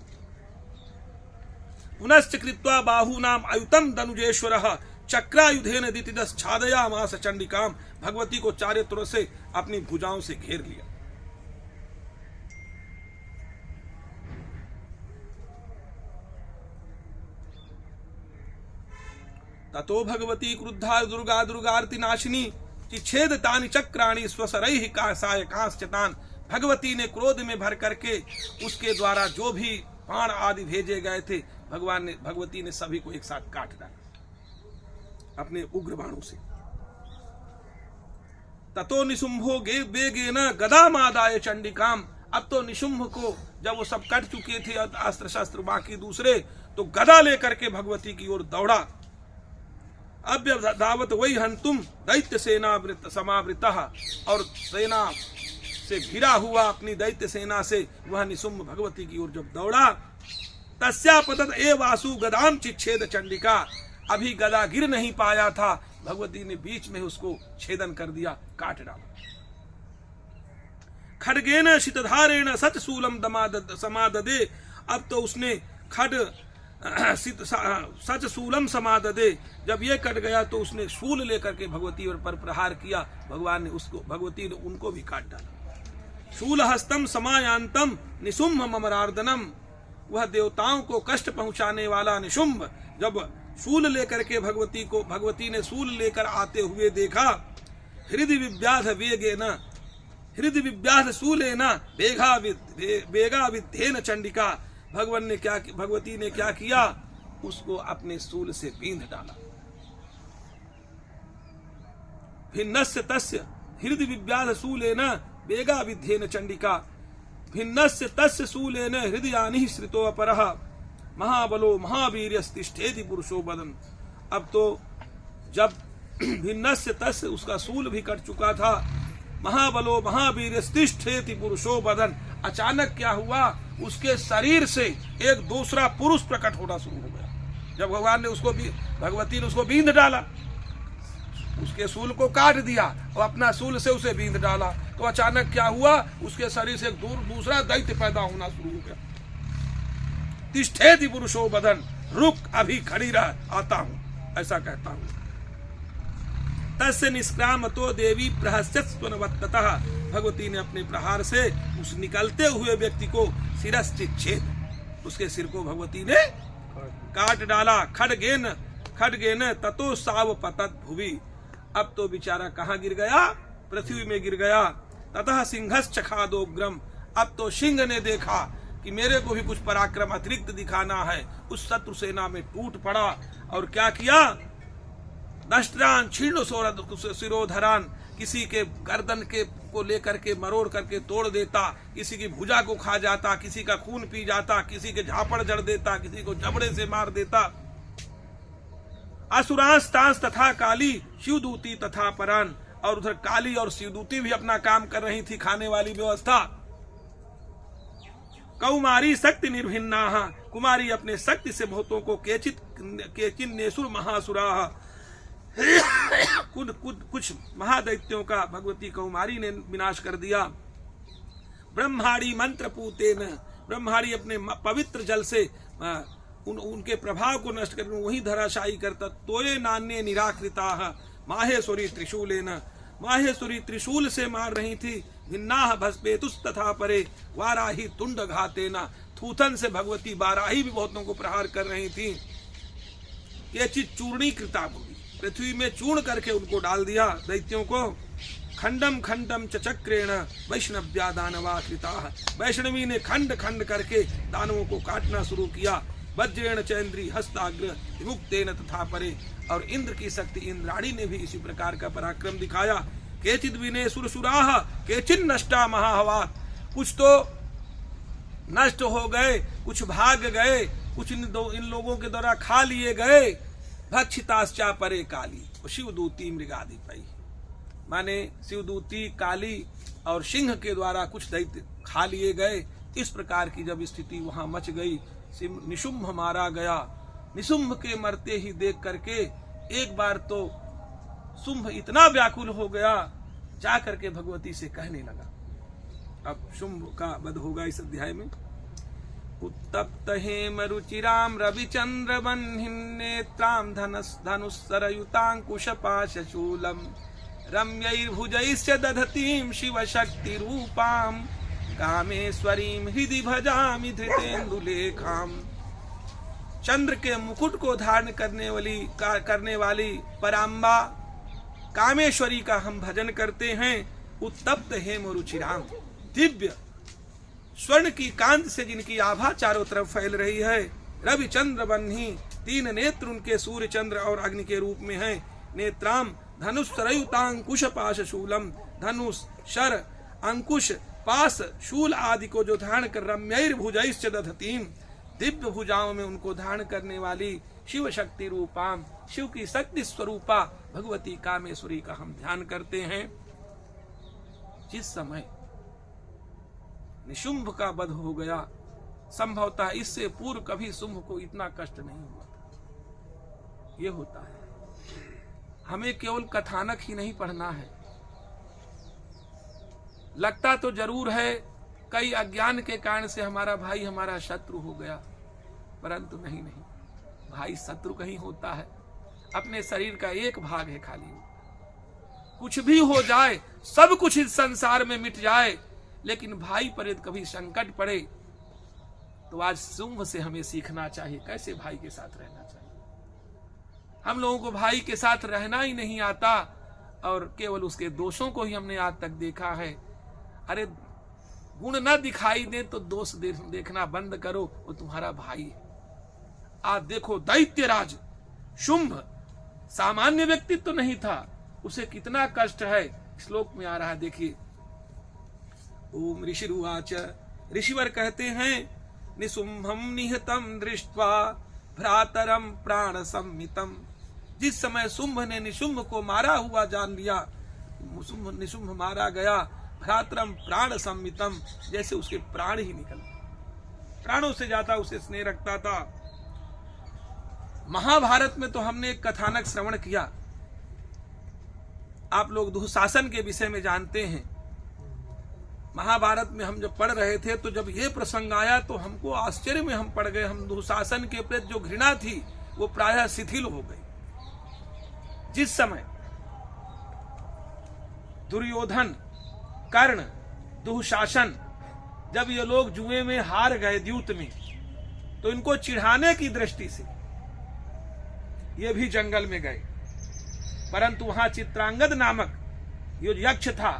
पुनश्च कृत्वा बाहु नाम आयुतम धनुजेश्वर चक्रायुधेन दितिदस छादया मास चंडिकाम, भगवती को चारों तरफ से अपनी भुजाओं से घेर लिया। ततो भगवती क्रुद्धा दुर्गा दुर्गार्ति नाशिनी चिच्छेद तानि चक्राणि स्वसरैहि कासाय कांश्चतान, भगवती ने क्रोध में भर करके उसके द्वारा जो भी बाण आदि भेजे गए थे भगवती ने सभी को एक साथ काट डाला अपने उग्र बाणों से। ततो निशुंभो वेगेन गदामादाय चंडिकाम, अब तो निशुंभ को जब वो सब कट चुके थे अस्त्र शस्त्र बाकी दूसरे, तो गदा लेकर के भगवती की ओर दौड़ा। अब दावत वही हंतुम दैत्य सेना समावृता, और सेना से घिरा हुआ अपनी दैत्य सेना से वह निशुंभ भगवती की ओर जब दौड़ा, तस्यापतत ए वासु गदाम चिच्छेद चंडिका, अभी गदा गिर नहीं पाया था, भगवती ने बीच में उसको छेदन कर दिया, काट डाला। खड्गेन शीतधारेण सचशूलम समाददे, अब तो उसने खड सचशूलम समाददे, जब ये कट गया तो उसने शूल लेकर के भगवती पर प्रहार किया, भगवती ने उनको भी काट डाला। शूल हस्तम समायांतम निशुंभ ममरार्दनम, वह देवताओं को कष्ट पहुंचाने वाला निशुंभ जब शूल लेकर के भगवती ने शूल लेकर आते हुए देखा, हृदय विव्याध वेगेन हृदय विव्याध शूलेन वेगा विद्धेन चंडिका, भगवती ने क्या किया, उसको अपने शूल से बींध डाला। भिन्नस्य तस्य हृदय विव्याध शूलेन वेगा विद्धेन चंडिका, भिन्नस्य तस्य शूलेन हृदयानि श्रितो अपरः महाबलो महावीर्यस्तिष्ठेति पुरुषो बदन। अब तो जब भिन्नस्य तस्य उसका शूल भी कट चुका था, महाबलो महावीर्यस्तिष्ठेति पुरुषो बदन, अचानक क्या हुआ, उसके शरीर से एक दूसरा पुरुष प्रकट होना शुरू हो गया। जब भगवान ने भगवती ने उसको बींध डाला, उसके शूल को काट दिया और अपना शूल से उसे बींध डाला, तो अचानक क्या हुआ, उसके शरीर से एक दूसरा दैत्य पैदा होना शुरू हो गया। तिष्ठेति पुरुषो बदन, रुक अभी खड़ी रह, आता हूं, ऐसा कहता हूं। तस्य निष्क्रामतो देवी प्रहस्यस्वनवत्ततः, भगवती ने अपने प्रहार से उस निकलते हुए व्यक्ति को शिरश्चिच्छेद, उसके सिर को भगवती ने काट डाला। खड्गेन ततो सावपतत भुवि, अब तो बेचारा कहाँ गिर गया, पृथ्वी में गिर गया। ततः सिंहश्चखादोग्रम, अब तो सिंह ने देखा कि मेरे को भी कुछ पराक्रम अतिरिक्त दिखाना है, उस शत्रु सेना में टूट पड़ा और क्या किया, दष्ट्रान छीर्ण शिरोधरान, किसी के गर्दन के को लेकर के मरोड़ करके तोड़ देता, किसी की भुजा को खा जाता, किसी का खून पी जाता, किसी के झापड़ जड़ देता, किसी को जबड़े से मार देता। असुरांस तांस तथा काली शिवदूती तथा परान, और उधर काली और शिवदूती भी अपना काम कर रही थी, खाने वाली व्यवस्था। कौमारी शक्ति निर्भिन्ना, कुमारी अपने शक्ति से बहुतों को केचिन नेसुर महासुरा, कुछ महादैत्यों का भगवती कौमारी ने विनाश कर दिया। ब्रह्माड़ी मंत्र पूतेन, ब्रह्माड़ी अपने पवित्र जल से उनके प्रभाव को नष्ट कर वही धराशायी करता। तोये नान्य निराकृता माहेश्वरी त्रिशूलेन, माहेश्वरी त्रिशूल से मार रही थी। भिन्नाह भस्पेतुस तथा परे वाराही तुंड घातेना, थूथन से भगवती बाराही भी बहुतों को प्रहार कर रही थी। ये चीज चूर्णी कृता भूमि, पृथ्वी में चूर्ण करके उनको डाल दिया दैत्यों को। खंडम खंडम चक्रेण वैष्णव्या दानवा कृता, वैष्णवी ने खंड खंड करके दानवों को काटना शुरू किया। वज्रेण चैन्द्री हस्ताग्र विमुक्तेन तथा परे, और इंद्र की शक्ति इंद्राणी ने भी इसी प्रकार का पराक्रम दिखाया। केचिद विने सुरसुराह केचिन नष्टा महाहवात, कुछ तो नष्ट हो गए, कुछ भाग गए, कुछ इन लोगों के द्वारा खा लिए गए। भक्षिताश्चा परे काली, शिवदूती मृगाधिपति। माने शिवदूती, काली और सिंह के द्वारा कुछ दैत्य खा लिए गए। इस प्रकार की जब स्थिति वहां मच गई, निशुंभ मारा गया। निशुंभ के मरते ही देख करके एक बार तो शुंभ इतना व्याकुल हो गया, जा करके भगवती से कहने लगा। अब शुंभ का वध होगा इस अध्याय में। उत्तप्त हेम रुचिराम रविचंद्र वह्निनेत्राम धनुस्सरयुतांकुश पाशशूलम रम्यैर्भुजैश्च दधतीं शिवशक्ति रूपाम कामेश्वरीं हृदि भजामि धृतेन्दुलेखाम। चंद्र के मुकुट को धारण करने वाली पराम्बा कामेश्वरी का हम भजन करते हैं। उत्तप्त हेम रुचिराम, दिव्य स्वर्ण की कांत से जिनकी आभा चारों तरफ फैल रही है। रवि चंद्र बन्ही, 3 नेत्र उनके सूर्य चंद्र और अग्नि के रूप में हैं। नेत्राम धनुष सरयुतांकुश पाश शूलम, धनुष शर अंकुश पास शूल आदि को जो धारण कर रम्यैर भुजैश्च दधतीम, दिव्य भुजाओं में उनको धारण करने वाली शिव शक्ति रूपाम, शिव की शक्ति स्वरूपा भगवती कामेश्वरी का हम ध्यान करते हैं। जिस समय निशुंभ का वध हो गया, संभवतः इससे पूर्व कभी शुंभ को इतना कष्ट नहीं हुआ था। ये होता है, हमें केवल कथानक ही नहीं पढ़ना है। लगता तो जरूर है कई अज्ञान के कारण से हमारा भाई हमारा शत्रु हो गया, परंतु नहीं, भाई शत्रु कहीं होता है, अपने शरीर का एक भाग है खाली। कुछ भी हो जाए, सब कुछ इस संसार में मिट जाए, लेकिन भाई पर यदि कभी संकट पड़े तो आज शुंभ से हमें सीखना चाहिए कैसे भाई के साथ रहना चाहिए। हम लोगों को भाई के साथ रहना ही नहीं आता और केवल उसके दोषों को ही हमने आज तक देखा है। अरे गुण न दिखाई दे तो दोष देखना बंद करो, वो तुम्हारा भाई है। आज देखो दैत्यराज शुंभ सामान्य व्यक्तित्व तो नहीं था, उसे कितना कष्ट है। श्लोक में आ रहा है, देखिए। ओम ऋषिरुवाच, ऋषिवर कहते हैं, निशुंभम निहतम दृष्ट्वा भ्रातरम प्राण सम्मितम। जिस समय शुंभ ने निशुंभ को मारा हुआ जान लिया, निशुंभ मारा गया, भ्रातरम प्राण सम्मितम, जैसे उसके प्राण ही निकल, प्राणों से ज्यादा उसे स्नेह रखता था। महाभारत में तो हमने एक कथानक श्रवण किया, आप लोग दुशासन के विषय में जानते हैं। महाभारत में हम जब पढ़ रहे थे तो जब ये प्रसंग आया तो हमको आश्चर्य में हम पड़ गए। हम दुशासन के प्रति जो घृणा थी वो प्रायः शिथिल हो गई। जिस समय दुर्योधन, कर्ण, दुशासन, जब ये लोग जुए में हार गए द्यूत में, तो इनको चिढ़ाने की दृष्टि से ये भी जंगल में गए, परंतु वहां चित्रांगद नामक जो यक्ष था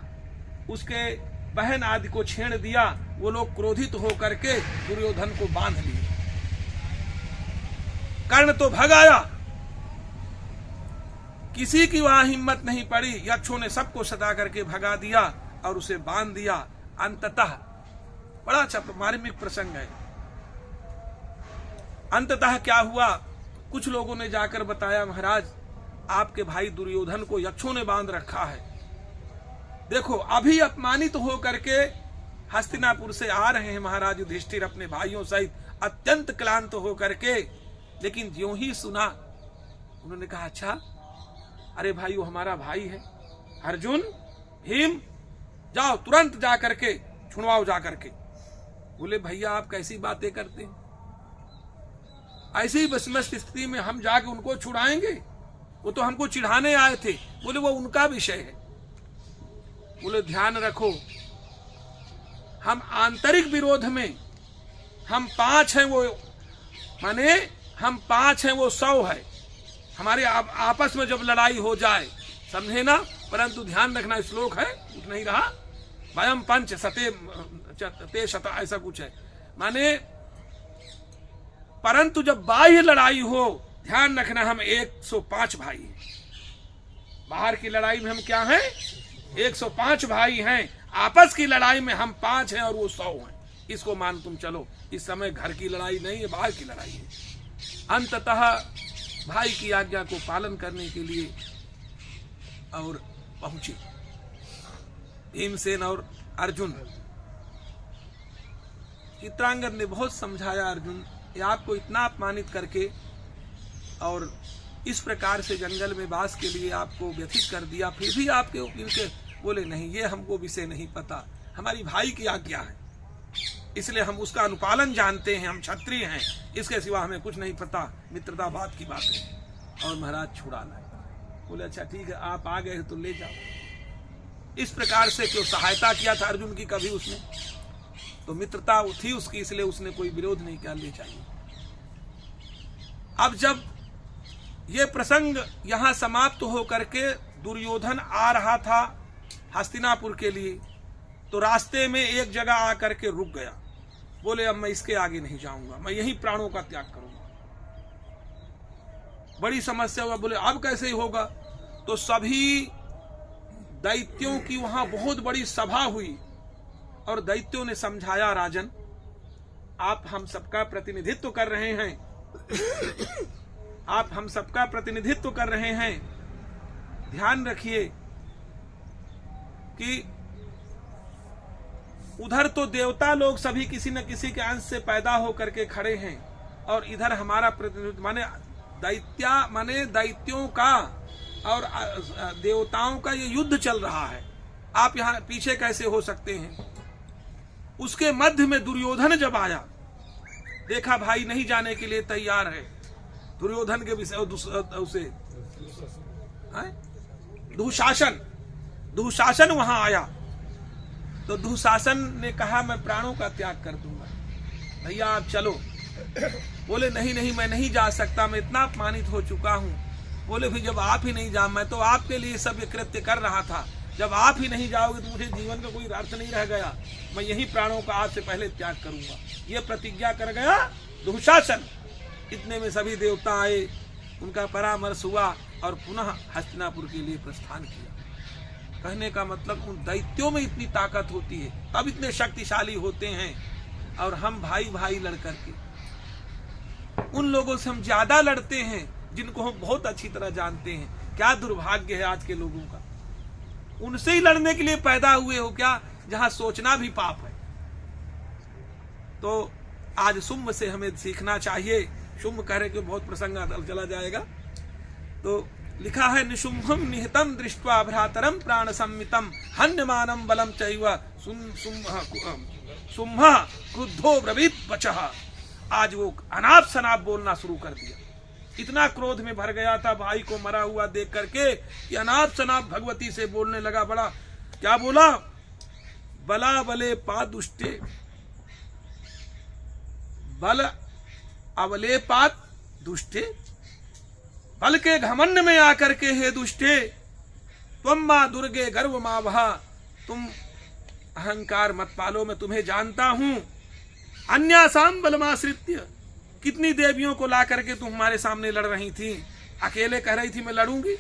उसके बहन आदि को छेड़ दिया। वो लोग क्रोधित होकर के दुर्योधन को बांध लिए। कर्ण तो भग आया, किसी की वहां हिम्मत नहीं पड़ी, यक्षों ने सबको सता करके भगा दिया और उसे बांध दिया। अंततः बड़ा अच्छा मार्मिक प्रसंग है। अंततः क्या हुआ, कुछ लोगों ने जाकर बताया, महाराज आपके भाई दुर्योधन को यक्षों ने बांध रखा है। देखो अभी अपमानित हो करके हस्तिनापुर से आ रहे हैं महाराज युधिष्ठिर अपने भाइयों सहित, अत्यंत क्लांत हो करके। लेकिन ज्यों ही सुना, उन्होंने कहा, अच्छा अरे भाई वो हमारा भाई है, अर्जुन, भीम, जाओ तुरंत जा करके छुड़वाओ जा करके। बोले भैया आप कैसी बातें करते हैं, ऐसी विषमस्त स्थिति में हम जाके उनको छुड़ाएंगे? वो तो हमको चिढ़ाने आए थे। बोले वो उनका विषय है। बोले ध्यान रखो, हम आंतरिक विरोध में हम 5 हैं, वो माने हम 5 हैं वो 100 है। हमारे आपस में जब लड़ाई हो जाए, समझे ना। परंतु ध्यान रखना, श्लोक है कुछ नहीं रहा, वयम पंच सते शता, ऐसा कुछ है माने। परंतु जब बाह्य लड़ाई हो, ध्यान रखना हम 105 भाई हैं। बाहर की लड़ाई में हम क्या हैं, 105 भाई हैं। आपस की लड़ाई में हम 5 हैं और वो 100 हैं। इसको मान तुम चलो। इस समय घर की लड़ाई नहीं है, बाहर की लड़ाई है। अंततः भाई की आज्ञा को पालन करने के लिए और पहुंचे। भीमसेन और अर्जुन। चित्रांगद ने बहुत समझाया, अर्जुन ये आपको इतना अपमानित करके और इस प्रकार से जंगल में वास के लिए आपको व्यथित कर दिया, फिर भी आपके इनके बोले नहीं, ये हमको विषय नहीं पता, हमारी भाई की आज्ञा है, इसलिए हम उसका अनुपालन जानते हैं, हम क्षत्रिय हैं, इसके सिवा हमें कुछ नहीं पता, मित्रतावाद की बात है। और महाराज छुड़ा लाए। बोले अच्छा ठीक है, आप आ गए तो ले जाओ। इस प्रकार से क्यों सहायता किया था अर्जुन की कभी उसने, तो मित्रता थी उसकी, इसलिए उसने कोई विरोध नहीं किया, ले चाहिए। अब जब ये प्रसंग यहां समाप्त होकर के दुर्योधन आ रहा था हस्तिनापुर के लिए, तो रास्ते में एक जगह आकर के रुक गया। बोले अब मैं इसके आगे नहीं जाऊंगा, मैं यही प्राणों का त्याग करूंगा। बड़ी समस्या हुआ। बोले अब कैसे होगा? तो सभी दैत्यों की वहां बहुत बड़ी सभा हुई और दैत्यों ने समझाया, राजन आप हम सबका प्रतिनिधित्व कर रहे हैं, आप हम सबका प्रतिनिधित्व कर रहे हैं, ध्यान रखिए कि उधर तो देवता लोग सभी किसी न किसी के अंश से पैदा होकर के खड़े हैं और इधर हमारा प्रतिनिधित्व माने दैत्यों का और देवताओं का ये युद्ध चल रहा है, आप यहाँ पीछे कैसे हो सकते हैं? उसके मध्य में दुर्योधन जब आया, देखा भाई नहीं जाने के लिए तैयार है, दुर्योधन के विषय उसे दुशासन वहां आया, तो दुशासन ने कहा मैं प्राणों का त्याग कर दूंगा, भैया आप चलो। बोले नहीं नहीं मैं नहीं जा सकता, मैं इतना अपमानित हो चुका हूं। बोले फिर जब आप ही नहीं जा, मैं तो आपके लिए सब ये कृत्य कर रहा था, जब आप ही नहीं जाओगे तो मुझे जीवन का कोई अर्थ नहीं रह गया, मैं यही प्राणों का आपसे पहले त्याग करूंगा, ये प्रतिज्ञा कर गया दुशासन। इतने में सभी देवता आए, उनका परामर्श हुआ और पुनः हस्तिनापुर के लिए प्रस्थान किया। कहने का मतलब उन दैत्यों में इतनी ताकत होती है, तब इतने शक्तिशाली होते हैं, और हम भाई भाई लड़कर के उन लोगों से हम ज्यादा लड़ते हैं जिनको हम बहुत अच्छी तरह जानते हैं। क्या दुर्भाग्य है आज के लोगों का, उनसे ही लड़ने के लिए पैदा हुए हो क्या, जहां सोचना भी पाप है। तो आज शुंभ से हमें सीखना चाहिए। शुंभ कह रहे कि बहुत प्रसंग चला जाएगा, तो लिखा है निशुंभम निहितम दृष्ट्वा भ्रातरम प्राण सम्मितम हन्यमानम बलम चैव शुंभ क्रुद्धो ब्रवीत वचः। आज वो अनाप शनाप बोलना शुरू कर दिया, इतना क्रोध में भर गया था भाई को मरा हुआ देख करके कि अनाप शनाप भगवती से बोलने लगा। बड़ा क्या बोला, बला बले पा दुष्टे, बल अवले पात दुष्टे, बल के घमंड में आकर के हे दुष्टे, तुम मां दुर्गे गर्व मां भा, तुम अहंकार मत पालो, मैं तुम्हें जानता हूं। अन्यासाम बलमाश्रित्य, कितनी देवियों को ला करके तुम हमारे सामने लड़ रही थी, अकेले कह रही थी मैं लड़ूंगी,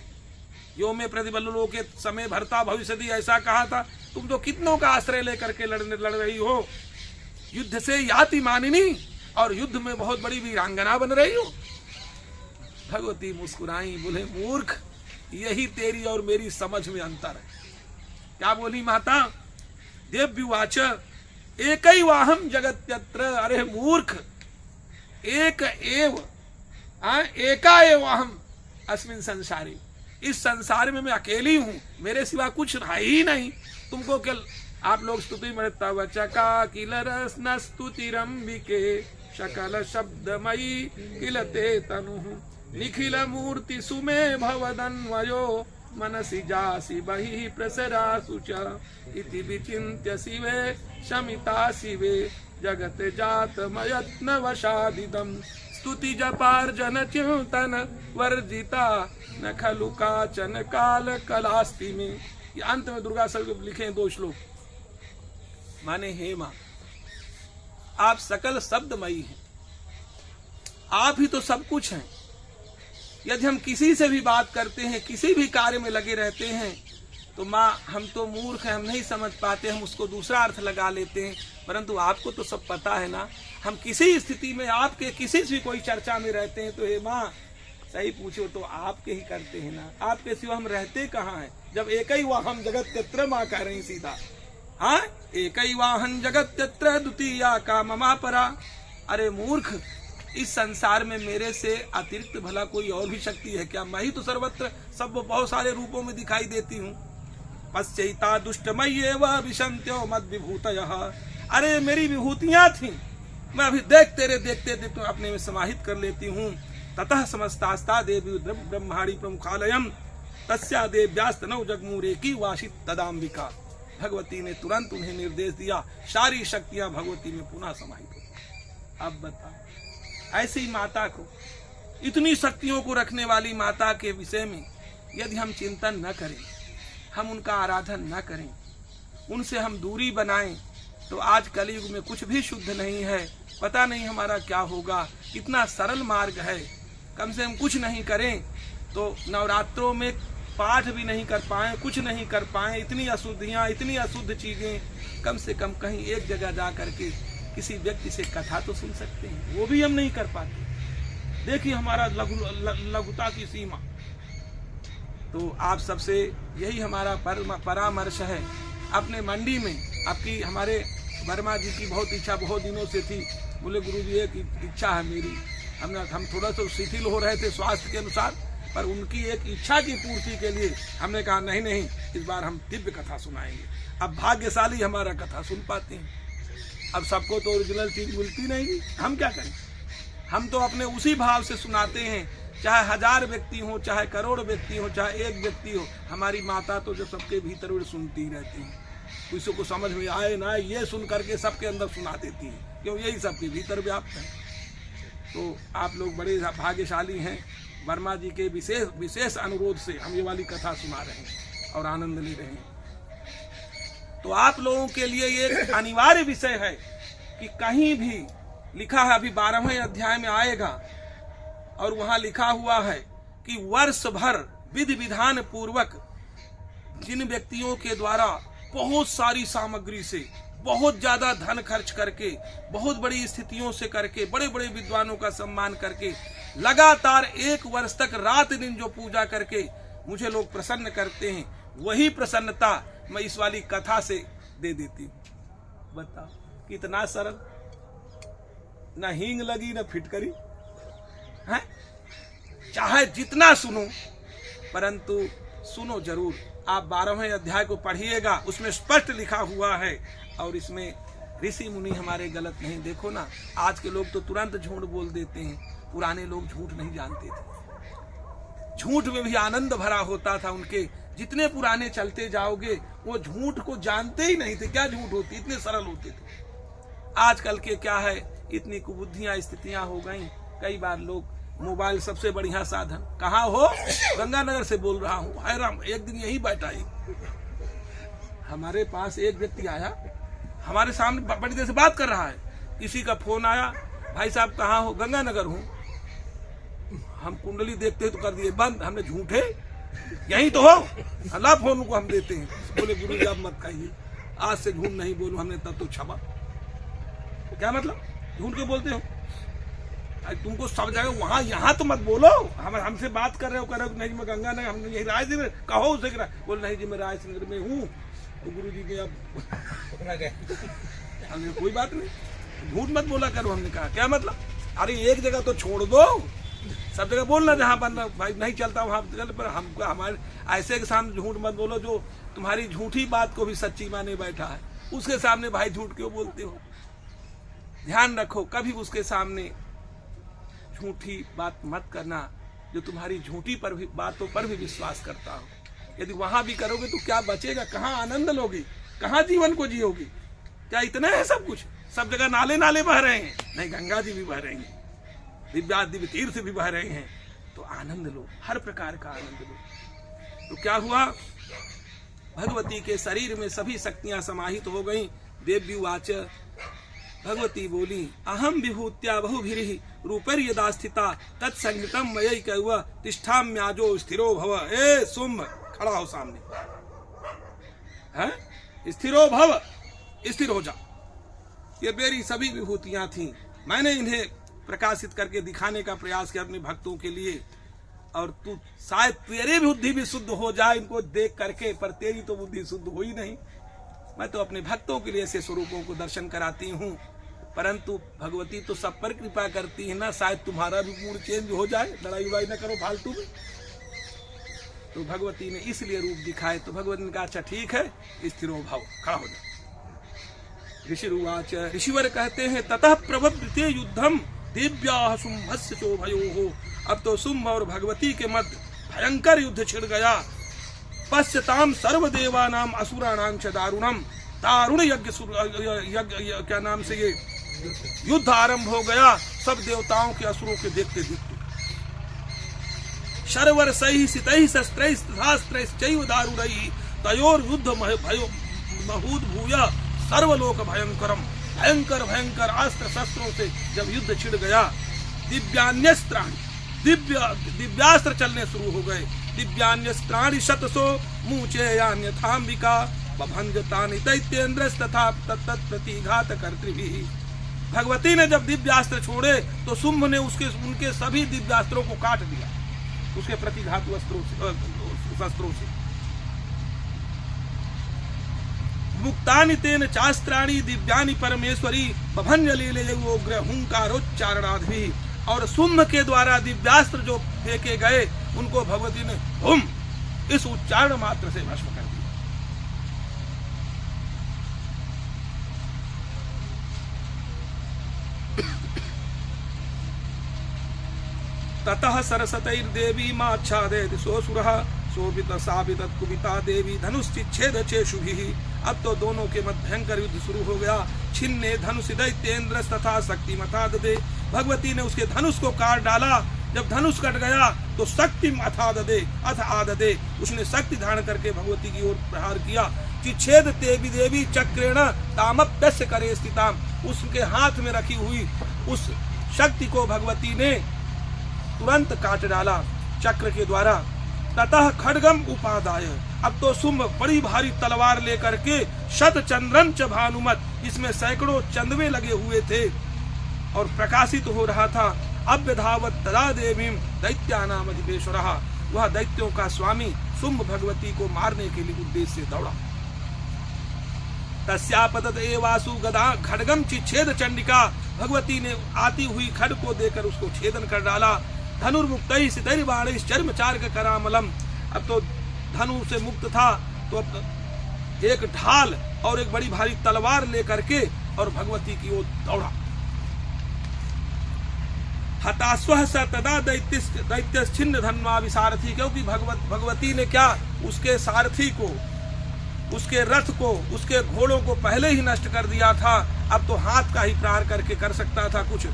यो में प्रतिबलों के समय भरता भविष्य दी, ऐसा कहा था। तुम तो कितनों का आश्रय लेकर के लड़ रही हो, युद्ध से याति मानिनी, और युद्ध में बहुत बड़ी वीरांगना बन रही हो। भगवती मुस्कुराई, बोले मूर्ख, यही तेरी और मेरी समझ में अंतर है। क्या बोली माता? देव्युवाच एकैवाहम जगत्यत्र, अरे मूर्ख, एक एव एका एव अहम अस्मिन संसारी, इस संसार में मैं अकेली हूं, मेरे सिवा कुछ है ही नहीं। तुमको क्या आप लोग स्तुति में तव चका किल रसन स्तुतिरंबिके शकल शब्दमयी किलते तनु निखिल मूर्ति सुमे भवदन्वयो मनसि जासि बहि प्रसरा सुचा इति विचिन्त्य शिवे शमिता शिवे जगत जात मयत्न वशादिदम स्तुति जपार्जन चिंतन वर्जिता न खलु काचन काल कलास्ति में। ये अंत में दुर्गा सब लिखे हैं 2 श्लोक, माने हे मां आप सकल शब्दमयी हैं, आप ही तो सब कुछ हैं। यदि हम किसी से भी बात करते हैं, किसी भी कार्य में लगे रहते हैं, तो माँ हम तो मूर्ख हैं, हम नहीं समझ पाते, हम उसको दूसरा अर्थ लगा लेते हैं, परंतु आपको तो सब पता है ना। हम किसी स्थिति में आपके किसी से कोई चर्चा में रहते हैं तो हे माँ सही पूछो तो आपके ही करते हैं ना, आपके सिवा हम रहते कहाँ हैं। जब एक ही वाहन जगत त्यत्र माँ कह रही सीधा, हाँ एक ही वाहन जगत त्यत्र द्वितीया का ममा परा। अरे मूर्ख, इस संसार में मेरे से अतिरिक्त भला कोई और भी शक्ति है क्या? मैं ही तो सर्वत्र सब बहुत सारे रूपों में दिखाई देती हूँ। पश्चैता दुष्टमय्ये व विशंत्यो मद विभूतयः। अरे मेरी विभूतियां थी, मैं अभी देखते देखते अपने में समाहित कर लेती हूँ। ततः समस्तास्ता देवी ब्रह्माणी प्रमुखालयम तस्या देव्यास्तनौ जगमूरे की वासित तदाम्बिका। भगवती ने तुरंत उन्हें निर्देश दिया, सारी शक्तियां भगवती में पुनः समाहित हो। अब बताओ, ऐसी माता को, इतनी शक्तियों को रखने वाली माता के विषय में यदि हम चिंतन न करें, हम उनका आराधन न करें, उनसे हम दूरी बनाएं, तो आज कलयुग में कुछ भी शुद्ध नहीं है। पता नहीं हमारा क्या होगा। इतना सरल मार्ग है, कम से कम कुछ नहीं करें तो नवरात्रों में पाठ भी नहीं कर पाए, कुछ नहीं कर पाए, इतनी अशुद्धियाँ, इतनी अशुद्ध चीजें, कम से कम कहीं एक जगह जा करके किसी व्यक्ति से कथा तो सुन सकते हैं, वो भी हम नहीं कर पाते। देखिए हमारा लघुता की सीमा। तो आप सबसे यही हमारा परामर्श है। अपने मंडी में आपकी, हमारे वर्मा जी की बहुत इच्छा बहुत दिनों से थी, बोले गुरुजी एक इच्छा है मेरी, हम थोड़ा सा शिथिल हो रहे थे स्वास्थ्य के अनुसार, पर उनकी एक इच्छा की पूर्ति के लिए हमने कहा नहीं, इस बार हम दिव्य कथा सुनाएंगे। अब भाग्यशाली हमारा कथा सुन पाते हैं। अब सबको तो ओरिजिनल चीज मिलती नहीं, हम क्या करें? हम तो अपने उसी भाव से सुनाते हैं, चाहे 1000 व्यक्ति हो, चाहे करोड़ व्यक्ति हो, चाहे एक व्यक्ति हो। हमारी माता तो जो सबके भीतर सुनती रहती है, किसी को समझ में आए ना ये सुन करके सबके अंदर सुना देती है, क्यों? यही सबके भीतर व्याप्त है। तो आप लोग बड़े भाग्यशाली हैं। वर्मा जी के विशेष अनुरोध से हम ये वाली कथा सुना रहे हैं और आनंद ले रहे हैं। तो आप लोगों के लिए ये अनिवार्य विषय है कि कहीं भी लिखा है, अभी 12वें अध्याय में आएगा, और वहां लिखा हुआ है कि वर्ष भर विधि विधान पूर्वक जिन व्यक्तियों के द्वारा बहुत सारी सामग्री से, बहुत ज्यादा धन खर्च करके, बहुत बड़ी स्थितियों से करके, बड़े बड़े विद्वानों का सम्मान करके, लगातार 1 वर्ष तक रात दिन जो पूजा करके मुझे लोग प्रसन्न करते हैं, वही प्रसन्नता मैं इस वाली कथा से दे देती हूँ। बताओ कितना सरल, न हींग लगी न फिटकरी है। चाहे जितना सुनो, परंतु सुनो जरूर। आप 12वें अध्याय को पढ़िएगा, उसमें स्पष्ट लिखा हुआ है। और इसमें ऋषि मुनि हमारे गलत नहीं। देखो ना, आज के लोग तो तुरंत झूठ बोल देते हैं, पुराने लोग झूठ नहीं जानते थे। झूठ में भी आनंद भरा होता था उनके। जितने पुराने चलते जाओगे वो झूठ को जानते ही नहीं थे, क्या झूठ होती, इतने सरल होते थे। आजकल के क्या है, इतनी कुबुद्धियां स्थितियां हो गई। कई बार लोग, मोबाइल सबसे बढ़िया साधन। कहाँ हो? गंगानगर से बोल रहा हूँ। हैराम, एक दिन यही बैठा ही हमारे पास एक व्यक्ति आया, हमारे सामने बड़ी देर से बात कर रहा है। किसी का फोन आया, भाई साहब कहाँ हो? गंगानगर हूँ। हम कुंडली देखते तो कर दिए बंद। हमने झूठे, यही तो हो, अल्लाह फोन को हम देते हैं। बोले गुरुजी आप मत कहिए, आज से झूठ नहीं बोलूं। हमने तब तो क्षमा। क्या मतलब झूठ क्यों बोलते हो? तुमको सब जगह वहां यहाँ तो मत बोलो। हमसे बात कर रहे हो, नहीं मैं गंगानगर, हम यही रायनगर, कहो उसे। बोल नहीं जी मैं रायनगर में हूँ। तो गुरुजी ने अब हमने कोई बात नहीं, झूठ मत बोला करो। हमने कहा क्या मतलब? अरे एक जगह तो छोड़ दो, सब जगह बोलना जहाँ बनना भाई नहीं चलता वहां चल। पर हमको हमारे ऐसे के सामने झूठ मत बोलो जो तुम्हारी झूठी बात को भी सच्ची माने बैठा है। उसके सामने भाई झूठ क्यों बोलते हो? ध्यान रखो, कभी उसके सामने झूठी बात मत करना जो तुम्हारी झूठी पर भी बातों पर भी विश्वास करता हो। यदि वहां भी करोगे तो क्या बचेगा? कहाँ आनंद लोगी? कहाँ जीवन को जियोगी? क्या इतना है सब कुछ? सब जगह नाले नाले बह रहे हैं, नहीं गंगा जी भी बह रही हैं, दिव्य तीर्थ भी बह रहे हैं। तो आनंद लो, हर प्रकार का आनंद लो। तो क्या हुआ? भगवती के शरीर में सभी शक्तियां समाहित हो गईं। देव्युवाच, भगवती बोली, अहम विभूत्या बहुभिरिहि रूपैर्यदा स्थिता तत्संहृतम मयि कैव तिष्ठाम्याजो स्थिरो भव। ए शुंभ, खड़ा हो सामने, है स्थिरो भव, स्थिर हो जा। ये मेरी सभी विभूतियां थीं, मैंने इन्हें प्रकाशित करके दिखाने का प्रयास किया अपने भक्तों के लिए। और तू शायद तेरी बुद्धि भी शुद्ध हो जाए इनको देख करके, पर तेरी तो बुद्धि शुद्ध हो ही नहीं। मैं तो अपने भक्तों के लिए ऐसे स्वरूपों को दर्शन कराती हूँ, परंतु भगवती तो सब पर कृपा करती है ना, शायद तुम्हारा भी मूड चेंज हो जाए, लड़ाई उड़ाई न करो फालतू में। तो भगवती ने इसलिए रूप दिखाए। तो भगवती ने कहा अच्छा ठीक है, स्थिरो भाव, खड़ा हो जाए। ऋषिरुवाच, ऋषिवर कहते हैं ततः प्रवृत्ते युद्धम दिव्या शुंभस्य चोभयोः। अब तो शुंभ और भगवती के मध्य भयंकर युद्ध छिड़ गया। पश्यताम सर्वदेवानाम असुराणाम च दारुणम। दारुण यज्ञ क्या नाम से ये युद्ध आरंभ हो गया, सब देवताओं के असुरों के देखते देखते। शर्वर सही सितहि शस्त्रैस्त्रास्त्रैश्चैव दारुणैः तयोर युद्ध महूद भूय सर्वलोक भयंकरम। भयंकर भयंकर अस्त्र शस्त्रों से जब युद्ध छिड़ गया, दिव्यान्यस्त्राणि दिव्यास्त्र चलने शुरू हो गए। दिव्यान्यस्त्राणि शतसो मूचेयान्यथाम्बिका बभंजतानि दैत्येन्द्रस्तथा तत्प्रतिघात कर्तृभिः। भगवती ने जब दिव्यास्त्र छोड़े तो शुंभ ने उनके सभी दिव्यास्त्रों को काट दिया, उसके प्रतिघात शस्त्रों से। मुक्तानि तेन चास्त्राणि दिव्यानि परमेश्वरी बभंजलीलेयोग्र हुंकारोच्चारणाद्भिः। और शुंभ के द्वारा दिव्यास्त्र जो फेंके गए उनको भगवती ने हुम इस उच्चारण मात्र से भस्म कर दिया। ततः सरस्वतीर्देवी माच्छादयति सोऽसुरः शोभित साभित कुबिता देवी धनुश्चिच्छेद चेषुभिः। अब तो दोनों के मध्य भयंकर युद्ध शुरू हो गया। छिन्ने धनुष दैत्येन्द्र तथा शक्तिमथा ददे। भगवती ने उसके धनुष को काट डाला। जब धनुष कट गया तो शक्ति अथ आददे, उसने शक्ति धारण करके भगवती की ओर प्रहार किया। चिच्छेद देवी चक्रेण तामप्यस्य करे स्थिताम। उसके हाथ में रखी हुई उस शक्ति को भगवती ने तुरंत काट डाला चक्र के द्वारा। ततः खड्गम उपादाय। अब तो शुंभ बड़ी भारी तलवार लेकर के शत चंद्रन च भानुमत, इसमें सैकड़ों चंदवे लगे हुए थे और प्रकाशित हो रहा था। अभ्यधावत तदा देवीं दैत्यानाम अधिपेश्वरः। वह दैत्यों का स्वामी शुंभ भगवती को मारने के लिए उद्देश्य से दौड़ा। तस्यापतत एवासु गदा खड्गम चिच्छेद चंडिका। भगवती ने आती हुई खड्ग को देकर उसको छेदन कर डाला। धनुर्मुक्तैः सितैर्बाणैश्च चर्मचार्क करामलम। अब तो धनु से मुक्त था तो अब एक ढाल और एक बड़ी भारी तलवार लेकर के और भगवती की ओर दौड़ा। हताश्वः स तदा दैत्यश्छिन्न धन्वा विसारथी। क्योंकि भगवती ने क्या उसके सारथी को, उसके रथ को, उसके घोड़ों को पहले ही नष्ट कर दिया था। अब तो हाथ का ही प्रहार करके कर सकता था कुछ।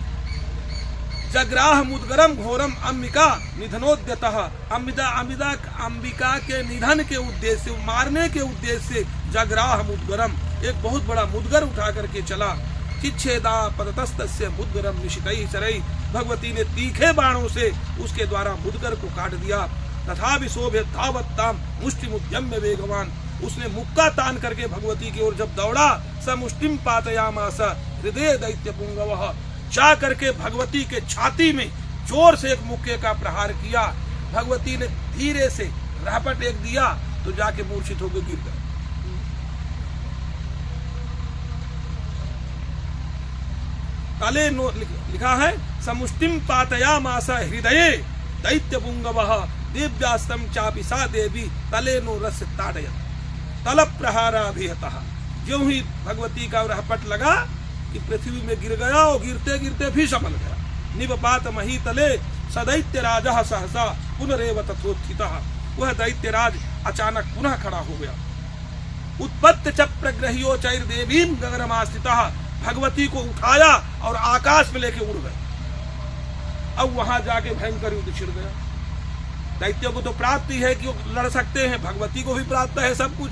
जग्राह मुद्गरम घोरम अंबिका निधनोद्यतः। अंबिका के निधन के उद्देश्य से, मारने के उद्देश्य से जग्राह मुद्गरम, एक बहुत बड़ा मुद्गर उठा करके चला। चिच्छेदा पततस्तस्य मुद्गरम निशितैः शरैः। भगवती ने तीखे बाणों से उसके द्वारा मुद्गर को काट दिया। तथा विशोभे धावत्ताम मुष्टिमुद्यम्य वेगवान। उसने मुक्का तान करके भगवती की ओर जब दौड़ा, स मुष्टिम पातयामास हृदय दैत्य पुंगवः। जा करके भगवती के छाती में जोर से एक मुक्के का प्रहार किया। भगवती ने धीरे से रपट एक दिया तो जाके मूर्छित होकर गिर गए। तले नो लिखा है समुष्टिम पातयामास हृदये दैत्य पुंगवः दिव्यास्त्रम चापि सा देवी तले नो रस ताडयत् तल प्रहाराभिहतः। जो ही भगवती का रपट लगा कि पृथ्वी में गिर गया और गिरते गिरते भी संभल गया। निवपात मही तले सदैत्य राजा सहसा पुनरेव तथोत्थितः। वह दैत्यराज अचानक पुनः खड़ा हो गया। उत्पत्ति च प्रग्रहियो चैर्देवीं गगनमास्थितः। भगवती को उठाया और आकाश में लेके उड़ गए। अब वहां जाके भयंकर युद्ध छिड़ गया। दैत्यों को तो प्राप्ति है कि वो लड़ सकते हैं, भगवती को भी प्राप्त है सब कुछ।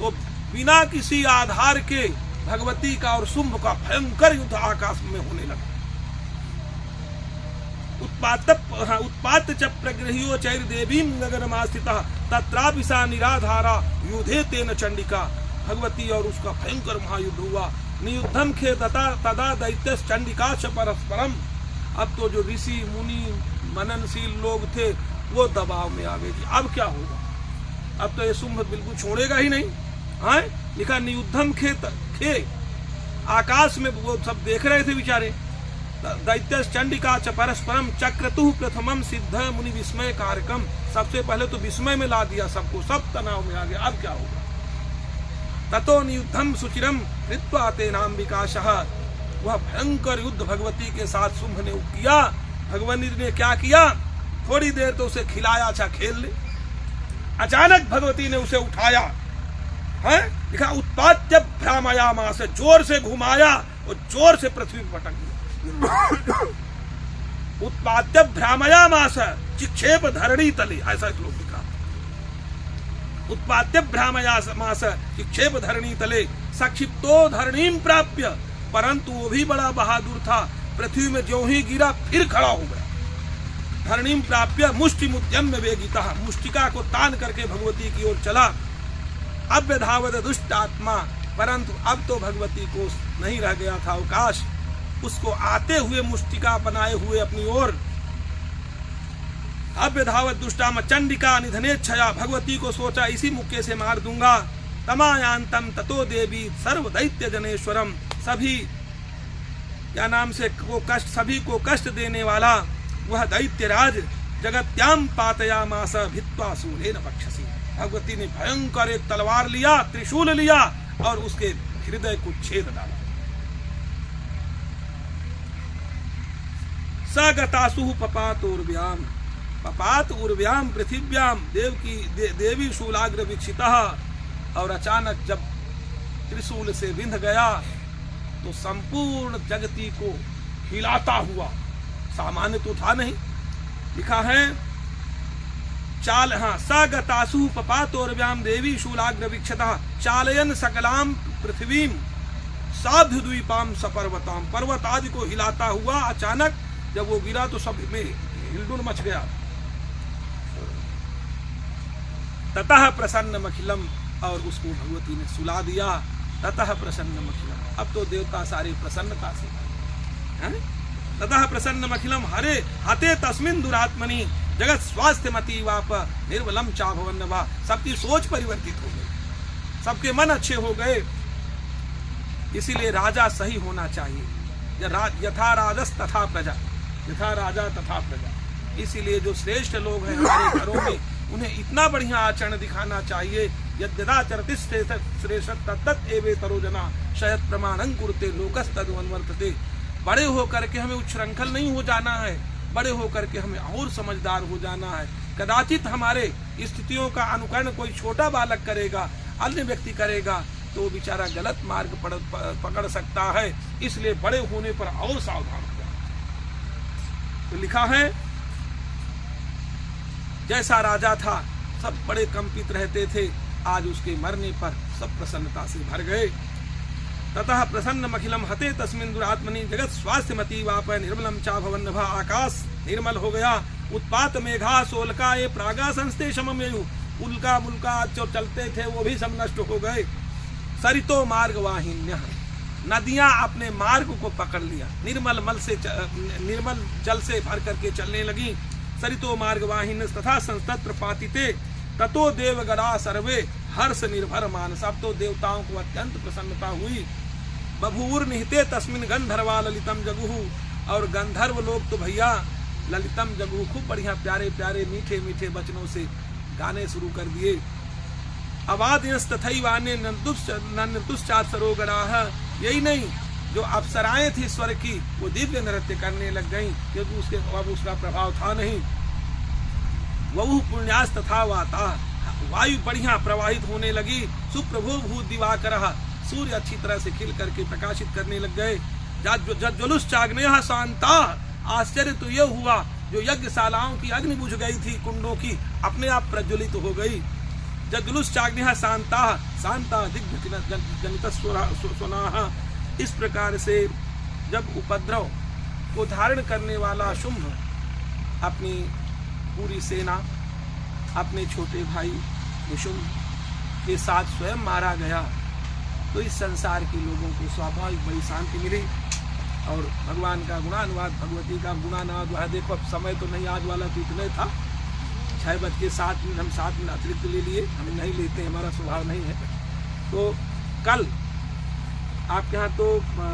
तो बिना किसी आधार के भगवती का और शुंभ का भयंकर युद्ध आकाश में होने लगा। उत्पात च प्रग्रहियो चैर्देवीं गगनमास्थितः तत्रापि सा निराधारा युधे तेन चंडिका। भगवती और उसका भयंकर महायुद्ध हुआ। नियुद्धम खे तदा दैत्यश्च चंडिका च परस्परम। अब तो जो ऋषि मुनि मननशील लोग थे वो दबाव में आवे जी। अब क्या होगा? अब तो ये शुंभ बिल्कुल छोड़ेगा ही नहीं। हाँ, लिखा नियुद्धम खे आकाश में वो सब देख रहे थे बेचारे। दैत्य चंडिका च परस्परम चक्रतुः प्रथमम सिद्ध मुनि विस्मय कारकम। सबसे पहले तो विस्मय में ला दिया सबको, सब तनाव में आ गया। अब क्या होगा? ततो नियुद्धम सुचिरम कृत्वा तेनाम्बिकाशः। वह भयंकर युद्ध भगवती के साथ शुंभ ने किया। भगवती ने क्या किया? थोड़ी देर तो उसे खिलाया, अच्छा खेल ले। अचानक भगवती ने उसे उठाया, है लिखा उत्पाद्य भ्रामयामास, जोर से घुमाया और जोर से पृथ्वी पर पटक दिया। उत्पाद्य भ्रामयामास चिक्षेप धरणी तले, ऐसा श्लोक लिखा। उत्पाद्य भ्रामयामास चिक्षेप धरणी तले सक्षिप्तो धरणीम प्राप्य। परंतु वो भी बड़ा बहादुर था, पृथ्वी में ज्यों ही गिरा फिर खड़ा हो गया। धरणीम प्राप्य मुष्टि मुद्यम्य वेगिता, मुष्टिका को तान करके भगवती की ओर चला। अब धावत दुष्ट आत्मा, परंतु अब तो भगवती को नहीं रह गया था अवकाश। उसको आते हुए मुष्टिका बनाए हुए अपनी ओर। अब धावत दुष्टाम चंडिका निधनेच्छया, भगवती को सोचा इसी मुक्के से मार दूंगा। तमायांतम ततो देवी सर्व दैत्य जनेश्वरम, सभी क्या नाम से को कष्ट, सभी को कष्ट देने वाला वह दैत्यराज जगत्याम पातयामास भित्वा सूलेन बक्षसी। भगवती ने भयंकर एक तलवार लिया, त्रिशूल लिया और उसके हृदय को छेद डाला। सगतासु पपात उर्व्याम, पपात उर्व्याम पृथिव्याम देवी शूलाग्र विक्षितः। और अचानक जब त्रिशूल से बिंध गया तो संपूर्ण जगती को हिलाता हुआ, सामान्य तो था नहीं, लिखा है चाल, हाँ, सगतासु पपातोर्व्याम देवी शूलाग्र विक्षतः चालयन सकलाम पृथ्वीम साधुद्वीपाम सपर्वताम। पर्वत आदि को हिलाता हुआ अचानक जब वो गिरा तो सब में हिलडुल मच गया। ततः प्रसन्न मखिलम, और उसको भगवती ने सुला दिया। ततः प्रसन्न मखिलम, अब तो देवता सारे प्रसन्नता से, ततः प्रसन्न मखिलम हरे हते तस्मिन् दुरात्मनि जगत स्वास्थ्य मती वाप निर्मलम चाभवन वा। सबकी सोच परिवर्तित हो गई, सबके मन अच्छे हो गए। इसीलिए राजा सही होना चाहिए। यथा राजस तथा प्रजा, यथा राजा तथा प्रजा। इसीलिए जो श्रेष्ठ लोग हैं हमारे घरों में, उन्हें इतना बढ़िया आचरण दिखाना चाहिए। यद्यदाचरति श्रेष्ठ तत्त एवेतरो जना शयत प्रमाणं कुरुते लोकस्तदनुवर्तते। बड़े होकर के हमें उच्छृंखल नहीं हो जाना है, बड़े होकर के हमें और समझदार हो जाना है। कदाचित हमारे स्थितियों का अनुकरण कोई छोटा बालक करेगा, अन्य व्यक्ति करेगा, तो बेचारा गलत मार्ग पकड़ सकता है। इसलिए बड़े होने पर और सावधान हो जाए। तो लिखा है जैसा राजा था सब बड़े कंपित रहते थे, आज उसके मरने पर सब प्रसन्नता से भर गए। ततः प्रसन्न मखिलम हते तस्मिन् दुरात्मनि जगत स्वास्थ्य मती वाप निर्मलम चाभवन नभा। आकाश निर्मल हो गया। उत्पात मेघा सोलका ये प्रागा संस्ते शममेयु। उल्का मुल्का जो चलते थे वो भी सब नष्ट हो गए। सरितो मार्ग वाहिन्य, नदियां अपने मार्ग को पकड़ लिया, निर्मल जल से भर करके चलने लगी। सरितो मार्ग वाहिन्य तथा संस्तत्र पातिते ततो देवगणा सर्वे हर्ष निर्भर मानस। अब तो देवताओं को अत्यंत प्रसन्नता हुई। बभूर निहिते तस्मिन गंधर्वा ललितम जगुहु। और गंधर्व लोग तो भैया ललितम जगुहु, खूब बढ़िया प्यारे प्यारे मीठे मीठे वचनों से गाने शुरू कर दिए। अवाद्यस्तथैवान्ये नन्दुश्चात् सरोगणाः। यही नहीं, जो अप्सराएं थी स्वर की वो दिव्य नृत्य करने लग गईं, क्योंकि उसके अब उसका प्रभाव था नहीं। वहु पुण्यास तथा वाता, वायु बढ़िया प्रवाहित होने लगी। सुप्रभो भूत दिवाकरः, सूर्य अच्छी तरह से खिल करके प्रकाशित करने लग गए। ज्वलुश्चाग्नेयः शांता, आश्चर्य तो यह हुआ जो यज्ञशालाओं की अग्नि बुझ गई थी, कुंडों की, अपने आप प्रज्वलित हो गई। ज्वलुश्चाग्नेयः शांता शांता दिग्भ्य जनितस्वनाः। इस प्रकार से जब उपद्रव को धारण करने वाला शुंभ अपनी पूरी सेना, अपने छोटे भाई निशुंभ के साथ स्वयं मारा गया, तो इस संसार के लोगों को स्वाभाविक बड़ी शांति मिली। और भगवान का गुणानुवाद, भगवती का गुणानुवाद वह देखो, अब समय तो नहीं आज वाला तो इतने था, 6:07 हम 7 मिनट अतिरिक्त ले लिए, हम नहीं लेते, हमारा स्वभाव नहीं है। तो कल आपके यहाँ तो